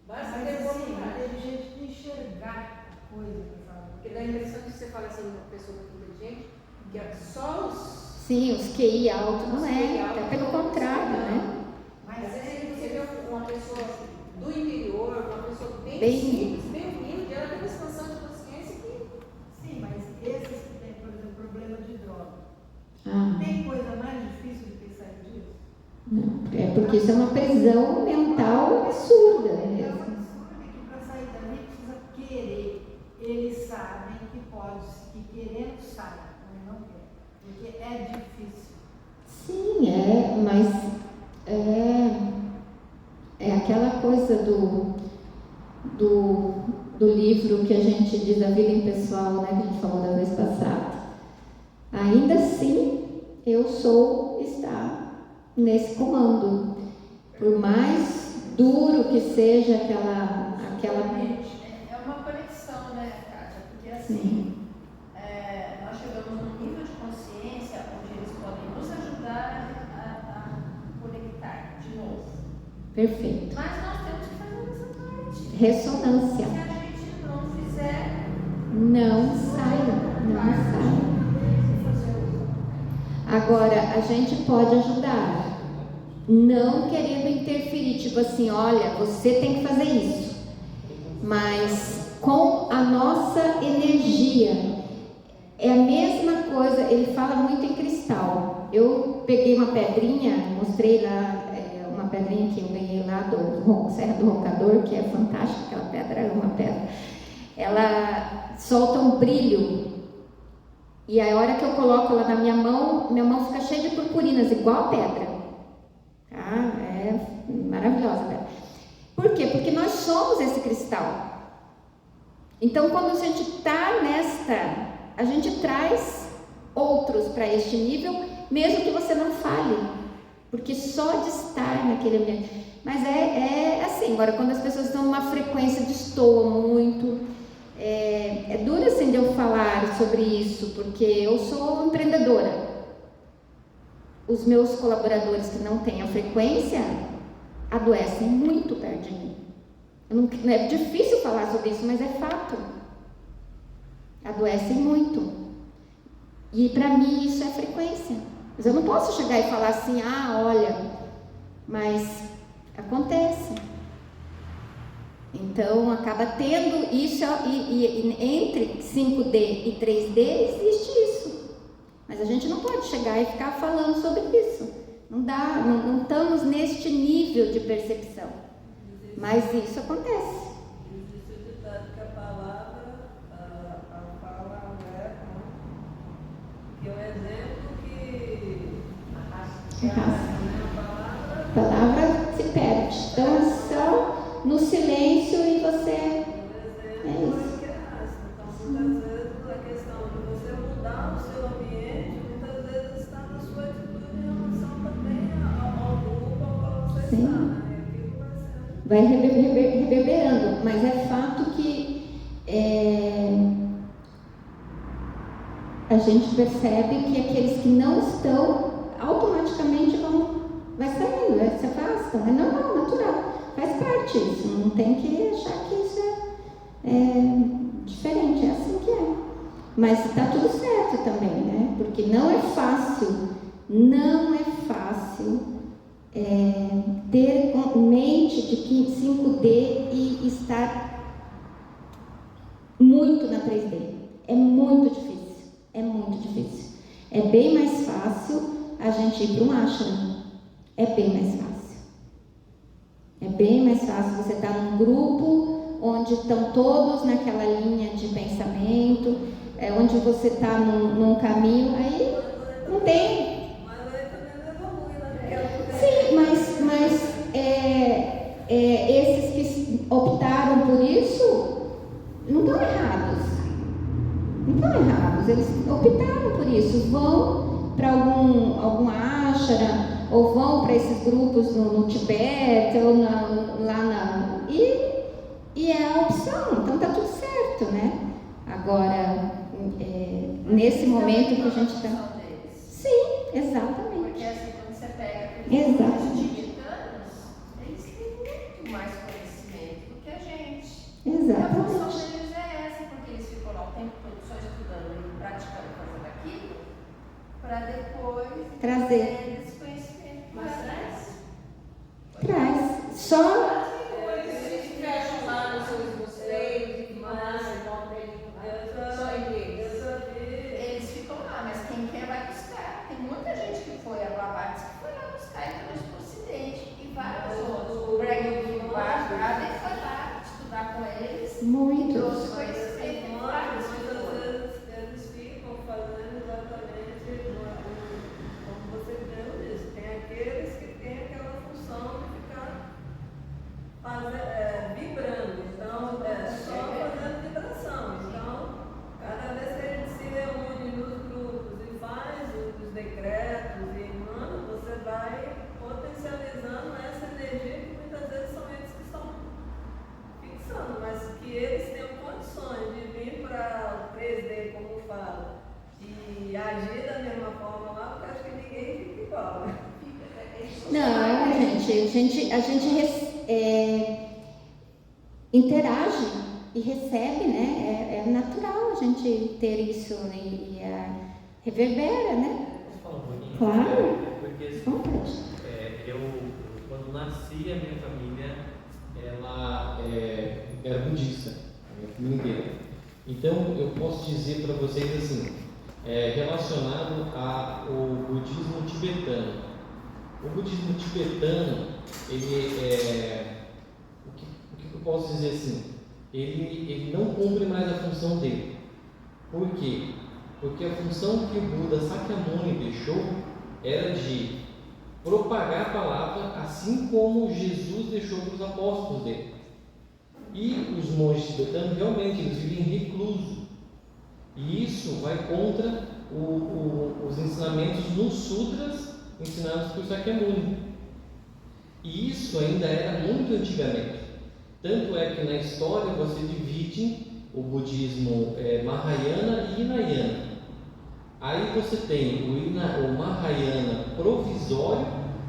Basta Mas ter assim, vontade. inteligente de enxergar a coisa que fala. Porque dá a impressão que você fala assim, uma pessoa muito inteligente, que é só os... Sim, os QI altos não Os é, QI altos até pelo não. contrário, né? Às vezes você vê uma pessoa do interior, uma pessoa bem Bem- simples, bem humilde, ela tem uma expansão de consciência que... Sim, mas esses que têm, por exemplo, problema de droga, Ah, tem coisa mais difícil do que sair disso? não, é porque isso é uma prisão mental absurda É um mesmo. absurdo que para sair dali precisa querer. Eles sabem que pode, que querendo sai, mas não quer. Porque é difícil. Sim, mas é aquela coisa do livro que a gente diz A Vida Impessoal, né, que a gente falou da vez passada. Ainda assim, eu estar nesse comando. Por mais duro que seja aquela É uma conexão, né, Kátia? Porque assim, sim, nós chegamos num nível de consciência onde eles podem nos ajudar a conectar de novo. perfeito. Mas nós temos que fazer essa parte. Ressonância. Se a gente não fizer, Não sai. Agora, a gente pode ajudar, não querendo interferir, tipo assim, olha, você tem que fazer isso, mas com a nossa energia. É a mesma coisa, ele fala muito em cristal. Eu peguei uma pedrinha, mostrei lá, uma pedrinha que eu ganhei lá do Serra do Roncador, que é fantástica, aquela pedra é uma pedra. Ela solta um brilho. E a hora que eu coloco ela na minha mão fica cheia de purpurinas, igual a pedra. Tá? É maravilhosa a pedra. Por quê? Porque nós somos esse cristal. Então, quando a gente está a gente traz outros para este nível, mesmo que você não fale. Porque só de estar naquele ambiente. Mas é assim, agora quando as pessoas estão numa frequência destoa muito. É duro assim de eu falar sobre isso, porque eu sou empreendedora. Os meus colaboradores que não têm a frequência adoecem muito perto de mim. Não é difícil falar sobre isso, mas é fato. Adoecem muito. E para mim isso é frequência. Mas eu não posso chegar e falar assim, olha, mas acontece. Então, acaba tendo isso, e entre 5D e 3D existe isso. Mas a gente não pode chegar e ficar falando sobre isso. Não dá, não estamos neste nível de percepção. Mas isso acontece. Existe o ditado que a palavra, a fala é, que é um exemplo que A palavra se perde. Então, é só no silêncio e você... Então, muitas vezes a questão de você mudar começar, né? Aquilo vai ser. Vai reverberando, mas é fato que a gente percebe que aqueles que não estão automaticamente vai saindo, se afastam, é normal, natural, faz parte disso, não tem que achar que isso é diferente, é assim que é. Mas está tudo certo também, né? Porque não é fácil ter mente de 5D e estar muito na 3D. É muito difícil, é muito difícil. É bem mais fácil a gente ir para um ashram. É bem mais fácil. É bem mais fácil você estar num grupo onde estão todos naquela linha de pensamento, onde você está num caminho, aí não tem. Mas aí também leva muito, né? Sim, mas esses que optaram por isso não estão errados. Não estão errados, eles optaram por isso, vão para algum ashram, ou vão para esses grupos no Tibete, ou e é a opção, então está tudo certo, né? Agora, nesse momento que a gente está... Sim, exatamente. Porque assim, quando você pega Exatamente. aqueles tibetanos, eles têm muito mais conhecimento do que a gente. Exatamente. E a função deles é essa, porque eles ficam lá o tempo todo só estudando e praticando, fazendo aquilo, para depois Trazer. esse conhecimento. Mas Traz. Só... Eles fecham lá nos seus mosteiros e mais, só igreja. Eu já vi. Eles ficam lá, mas quem quer vai buscar. Tem muita gente que foi a Blavatsky que foi lá buscar e trouxe para o Ocidente. E vários outros. O Greg Braden foi lá estudar com eles. Muitos. Trouxe conhecimento. Muitas Vários vezes eles ficam fazendo exatamente como você deu isso. Tem aqueles que têm aquela função de ficar vibrando. Então, só fazendo vibração. Então, cada vez que a gente se reúne nos grupos e faz os decretos e manda, você vai potencializando essa energia que muitas vezes são eles que estão fixando, mas que eles tenham condições de vir para o 3D, como fala, e agir da mesma forma lá, porque acho que ninguém fica igual. Não, gente, a gente interage e recebe, né? É natural a gente ter isso, né? E reverbera, né? Posso falar um pouquinho? Claro. Porque assim, Vontade. eu, quando nasci, a minha família, ela era budista, a minha família inteira. Então, eu posso dizer para vocês assim, relacionado ao budismo tibetano. O budismo tibetano, ele o que eu posso dizer assim? Ele não cumpre mais a função dele. Por quê? Porque a função que o Buda Sakyamuni deixou era de propagar a palavra, assim como Jesus deixou para os apóstolos dele. E os monges tibetanos realmente eles vivem reclusos. E isso vai contra os ensinamentos nos sutras ensinados por Sakyamuni. E isso ainda era muito antigamente. Tanto é que na história você divide o budismo Mahayana e Hinayana. Aí você tem o Mahayana provisório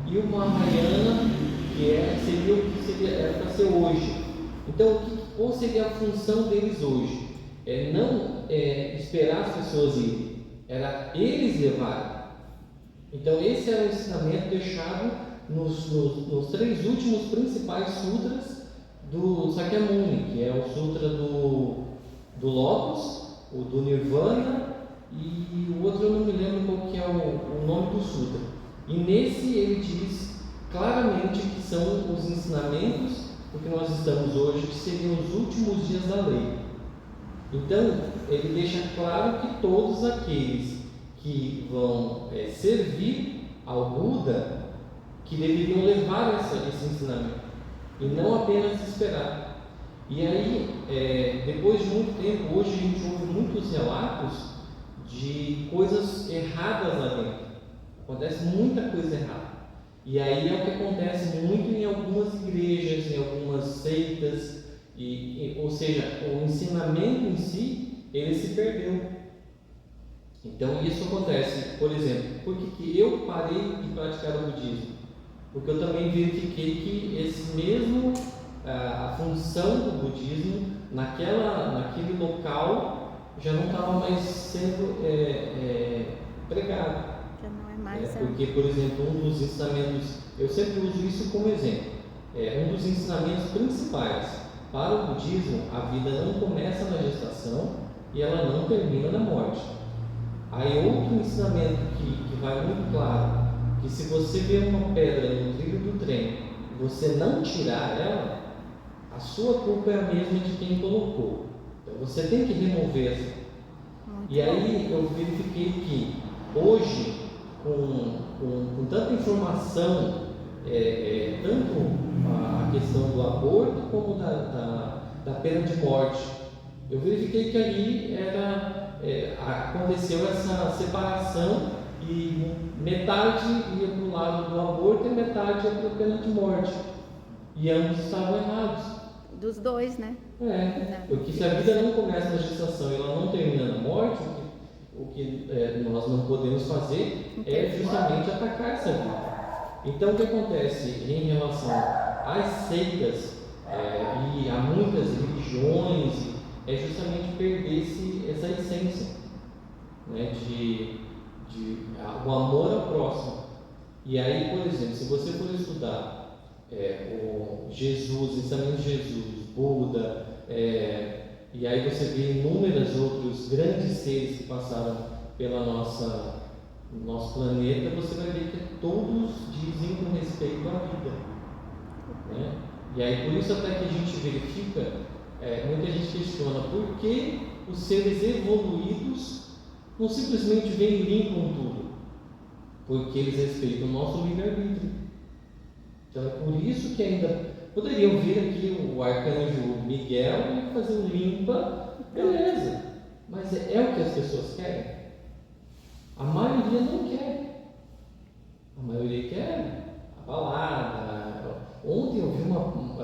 e o Mahayana que seria o que era para ser hoje. Então, qual seria a função deles hoje? Não esperar as pessoas irem, era eles levarem. Então, esse era o ensinamento deixado nos 3 últimos principais sutras do Sakyamuni, que é o sutra do Lótus, o do Nirvana e o outro eu não me lembro qual que é o nome do sutra. E nesse ele diz claramente que são os ensinamentos do que nós estamos hoje, que seriam os últimos dias da lei. Então, ele deixa claro que todos aqueles que vão servir ao Buda, que deveriam levar esse ensinamento, e não apenas esperar. E aí, depois de muito tempo, hoje a gente ouve muitos relatos de coisas erradas lá dentro. Acontece muita coisa errada. E aí é o que acontece muito em algumas igrejas, em algumas seitas, ou seja, o ensinamento em si, ele se perdeu. Então isso acontece, por exemplo, por que eu parei de praticar o budismo? Porque eu também verifiquei que esse mesmo, a função do budismo naquele local já não estava mais sendo pregado. Já não é mais. Porque, por exemplo, um dos ensinamentos, eu sempre uso isso como exemplo, um dos ensinamentos principais para o budismo, a vida não começa na gestação e ela não termina na morte. Aí outro ensinamento que vai muito claro, que se você vê uma pedra no trilho do trem e você não tirar ela, a sua culpa é a mesma de quem colocou. Então você tem que remover essa. E aí eu verifiquei que hoje, com tanta informação, tanto a questão do aborto como da pena de morte, eu verifiquei que ali aconteceu essa separação e metade ia para o lado do aborto e metade ia para a pena de morte. E ambos estavam errados. Dos dois, né? Porque se a vida não começa na gestação e ela não termina na morte, o que nós não podemos fazer é justamente atacar essa vida. Então o que acontece em relação às seitas e a muitas religiões é justamente perder essa essência, né, o amor ao próximo. E aí, por exemplo, se você for estudar o ensinamento de Jesus, Buda, e aí você vê inúmeros outros grandes seres que passaram pela nosso planeta, você vai ver que todos dizem com respeito à vida, né? E aí por isso até que a gente verifica, muita gente questiona por que os seres evoluídos não simplesmente vêm e limpam tudo, porque eles respeitam o nosso livre-arbítrio. Então é por isso que ainda poderiam vir aqui o arcanjo Miguel e fazer um limpa, beleza, mas é o que as pessoas querem? A maioria não quer. A maioria quer a balada. Ontem eu vi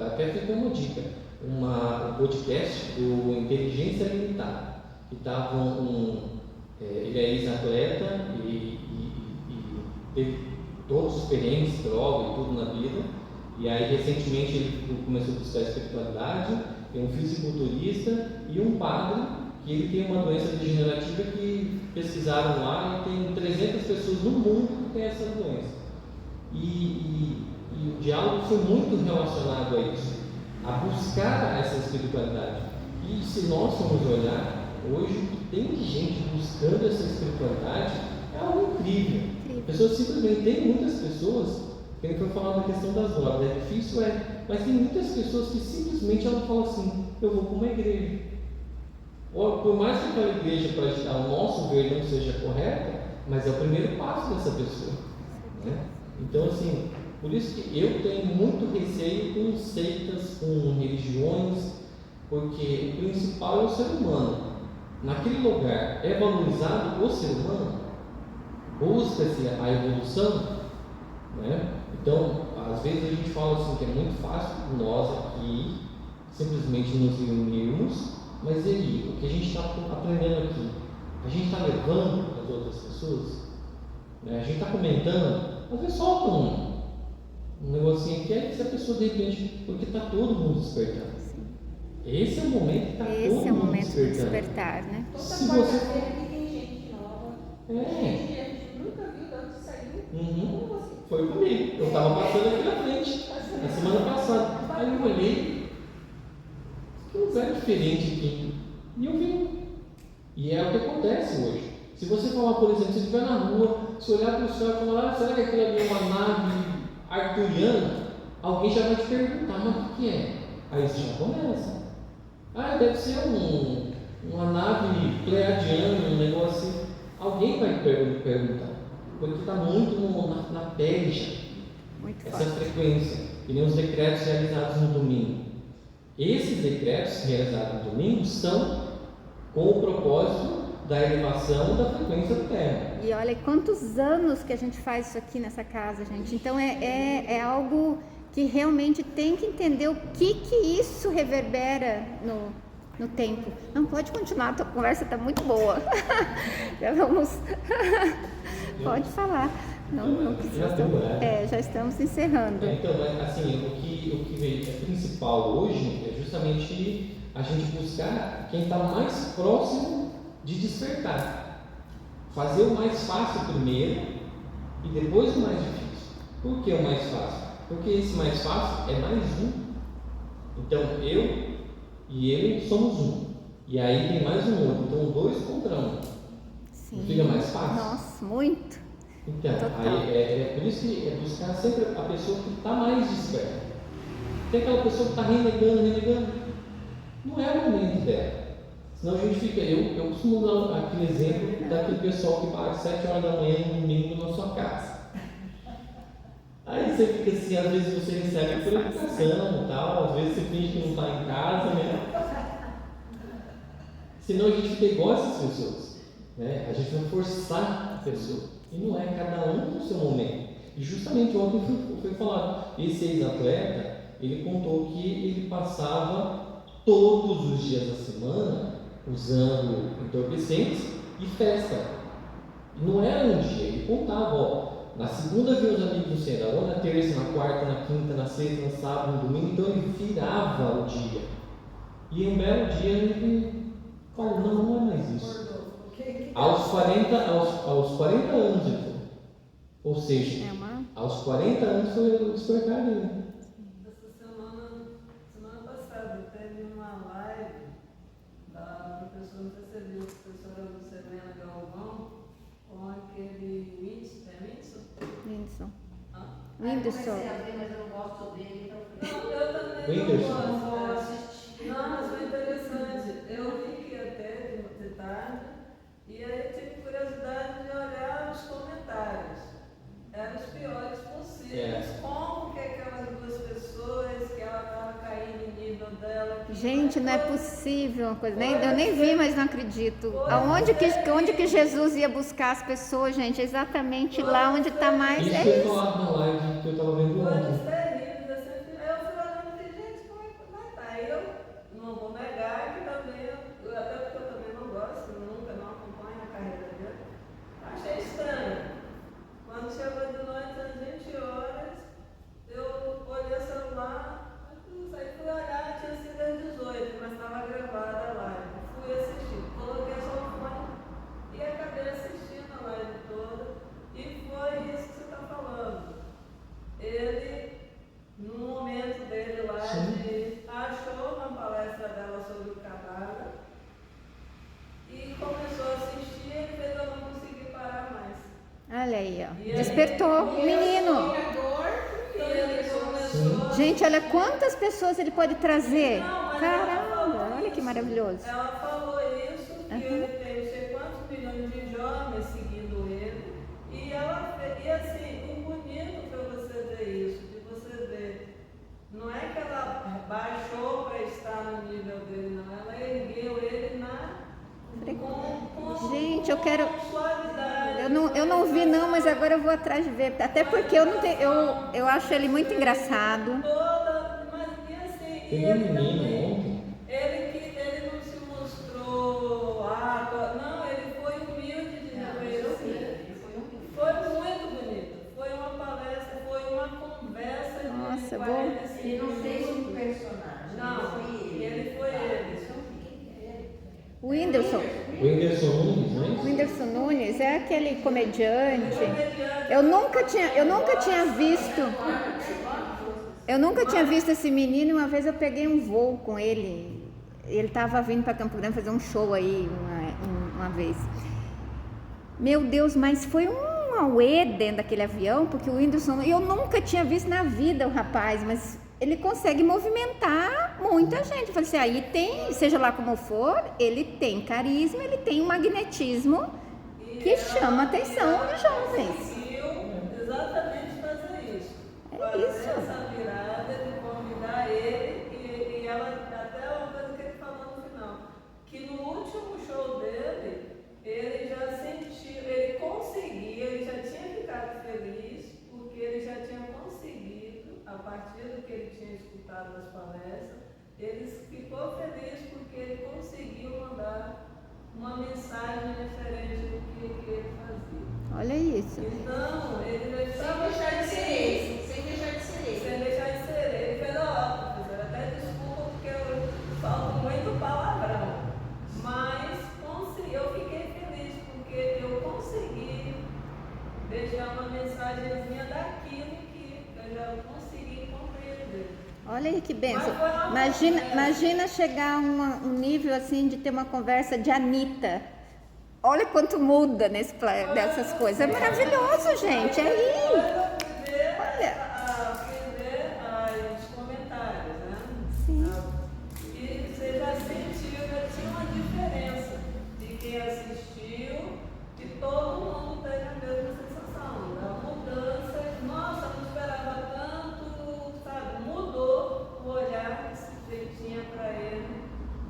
até fica uma dica, um podcast do Inteligência Limitada, que estava ele é ex-atleta e teve todos os perrengues, droga e tudo na vida. E aí recentemente ele começou a buscar a espiritualidade, tem um fisiculturista e um padre que ele tem uma doença degenerativa que pesquisaram lá e tem 300 pessoas no mundo que tem essa doença. E o diálogo foi muito relacionado a isso, a buscar essa espiritualidade. E se nós formos olhar, hoje o que tem de gente buscando essa espiritualidade é algo incrível. Pessoas simplesmente, tem muitas pessoas, que ele foi falar da questão das drogas, é difícil, mas tem muitas pessoas que simplesmente ela fala assim, eu vou para uma igreja. Por mais que aquela igreja, para o nosso ver, não seja correta, mas é o primeiro passo dessa pessoa, né? Então assim, por isso que eu tenho muito receio com seitas, com religiões, porque o principal é o ser humano. Naquele lugar é valorizado o ser humano, busca-se a evolução, né? Então, às vezes a gente fala assim que é muito fácil nós aqui simplesmente nos reunirmos, mas o que a gente está aprendendo aqui, a gente está levando as outras pessoas, né? A gente está comentando, às vezes solta um negocinho que se a pessoa de repente, porque está todo mundo despertando. Esse é o momento que está todo mundo despertando. Despertar, né? Toda quarta-feira tem gente nova. Gente que a gente nunca viu de onde saiu. Foi comigo. Eu estava passando aqui na frente, na semana passada. Aí eu olhei, que lugar diferente aqui. E eu vi. E é o que acontece hoje. Se você falar, por exemplo, se estiver na rua, se olhar para o céu e falar, será que aquilo ali é uma nave arturiana? Alguém já vai te perguntar, mas o que é? Aí você já começa. Deve ser uma nave pleiadiana, um negócio assim. Alguém vai te perguntar. Porque está muito na pele já. Essa frequência. Que nem os decretos realizados no domingo. Esses decretos realizados no domingo são com o propósito da elevação da frequência do terra. E olha quantos anos que a gente faz isso aqui nessa casa, gente. Então é algo que realmente tem que entender o que isso reverbera no tempo. Não, pode continuar, a tua conversa está muito boa. Já vamos. Pode falar. Não precisa. Já estamos encerrando. Então, assim, o que é principal hoje é justamente a gente buscar quem está mais próximo de despertar. Fazer o mais fácil primeiro e depois o mais difícil. Por que o mais fácil? Porque esse mais fácil é mais um. Então, eu e ele somos um. E aí tem mais um outro. Então, 2 contra 1. Sim. Não fica mais fácil? Nossa, muito. Então, aí é por isso que é buscar sempre a pessoa que está mais desperta. Tem aquela pessoa que está renegando. Não é o momento dela. Senão a gente fica. Eu costumo dar aquele exemplo daquele pessoal que bate 7 horas da manhã no domingo na sua casa. Aí você fica assim, às vezes você recebe por educação e tal, às vezes você finge que não está em casa, né? Senão a gente fica igual essas pessoas, né? A gente vai forçar a pessoa. E não é, cada um no seu momento. E justamente ontem foi falado, esse ex-atleta, ele contou que ele passava todos os dias da semana usando entorpecentes e festa. E não era um dia, ele contava, na segunda viu os amigos no centro, ou na terça, na quarta, na quinta, na sexta, no sábado, no domingo, então ele virava o dia. E um belo dia ele falou, não é mais isso. Aos 40 anos ele foi. Ou seja, aos 40 anos foi o despertar dele. Essa semana passada, teve uma live da professora, não sei se você viu, a professora Lucilena Galvão, com aquele Whindersson. Whindersson. Mas eu não gosto dele, então Não, eu também Whindersson. não vou assistir. Não, mas foi interessante. Eu vi que até de tarde, e aí eu tive curiosidade de olhar os comentários. Eram os piores possíveis. Como que aquelas 2 pessoas, que ela estava caindo em nível dela. Gente, não é possível uma coisa. Eu nem vi, mas não acredito. Onde que Jesus ia buscar as pessoas, gente? Exatamente lá onde está mais. Isso foi falado na live que eu estava vendo Coisas ontem. terríveis, assim, eu fui olhando e falei, gente, como é que vai estar? Eu não vou negar que também, até porque eu também não gosto, nunca não acompanho a carreira dele. Achei estranho. Quando chegou de noite às 20 horas, eu olhei o celular, fui olhar, tinha sido às 18, mas estava gravada a live. Fui assistir, coloquei só o fone e acabei assistindo a live toda. E foi isso que você está falando. Ele, no momento dele lá, achou uma palestra dela sobre o cadáver e começou a assistir e ele fez eu não conseguir parar mais. Olha aí, ó. Despertou o menino. E ele começou. Gente, olha quantas pessoas ele pode trazer. Caramba, olha que maravilhoso. Ela falou isso, que ele tem não sei quantos milhões de jovens seguindo ele. E assim, o bonito foi você ver isso, de você ver. Não é que ela baixou para estar no nível dele, não. Ela ergueu ele Gente, eu quero. com suavidade. Eu não vi não, mas agora eu vou atrás de ver. Até porque eu acho ele muito engraçado. Teve um menino ontem. Ele não se mostrou não, ele foi humilde de ver. Foi muito bonito. Foi uma palestra, foi uma conversa de Nossa, 45 Ele não minutos. fez um personagem. Não, ele foi ele. O Whindersson. O Whindersson Nunes, não é isso? O Whindersson Nunes é aquele comediante. Eu nunca tinha visto. Eu nunca tinha visto esse menino. Uma vez eu peguei um voo com ele. Ele estava vindo para Campo Grande fazer um show aí uma vez. Meu Deus, mas foi um auê dentro daquele avião, porque o Whindersson, eu nunca tinha visto na vida o rapaz, mas ele consegue movimentar muita gente. Eu falei assim, aí tem, seja lá como for, ele tem carisma, ele tem um magnetismo que chama a atenção dos jovens. Conseguiu exatamente fazer isso. É isso. Essa virada de convidar ele, e ela, até uma coisa que ele falou no final, que no último show dele, partir do que ele tinha escutado nas palestras, ele ficou feliz porque ele conseguiu mandar uma mensagem diferente do que ele fazia. Olha isso. Então, ele Sem deixar de ser ele. Sem deixar de ser ele. Sem deixar de ser ele. Ele fez, ó, professor, até desculpa porque eu falo muito palavrão. Mas eu fiquei feliz porque eu consegui deixar uma mensagenzinha daquilo que eu já consegui compreender. Olha aí que benção. Mas foi uma Imagina chegar a um nível assim de ter uma conversa de Anitta. Olha quanto muda dessas coisas. É maravilhoso, gente. É aí. Aprender os comentários, né? Sim. E você já sentiu, já tinha uma diferença de quem assistiu e todo mundo teve a mesma sensação da mudança. Nossa, não esperava tanto, sabe? Mudou o olhar que você tinha para ele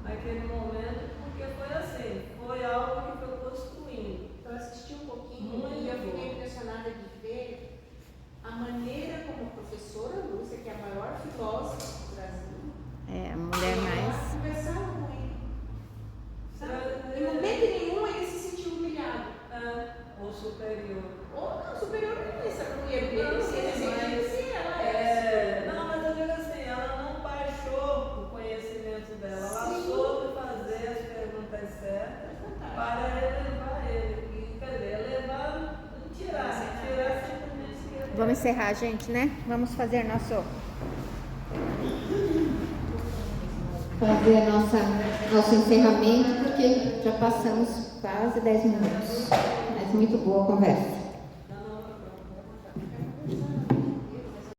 naquele momento, porque foi assim, foi algo que foi construindo. Eu assisti um pouquinho Muito e eu bom. fiquei impressionada de ver a maneira como a professora Lúcia, que é a maior filósofa do Brasil, É, a mulher mais. conversava com ele. Sabe? Em momento nenhum ele se sentiu humilhado. Ou superior. Ou não, superior não é sabe por ele Não, mas eu digo assim, ela não baixou o conhecimento dela, ela Sim. soube fazer as perguntas certas para elevar ele. E, quer dizer, elevar, não tirar simplesmente que Vamos encerrar, gente, né? Vamos fazer nosso encerramento, porque já passamos quase 10 minutos. Mas muito boa a conversa.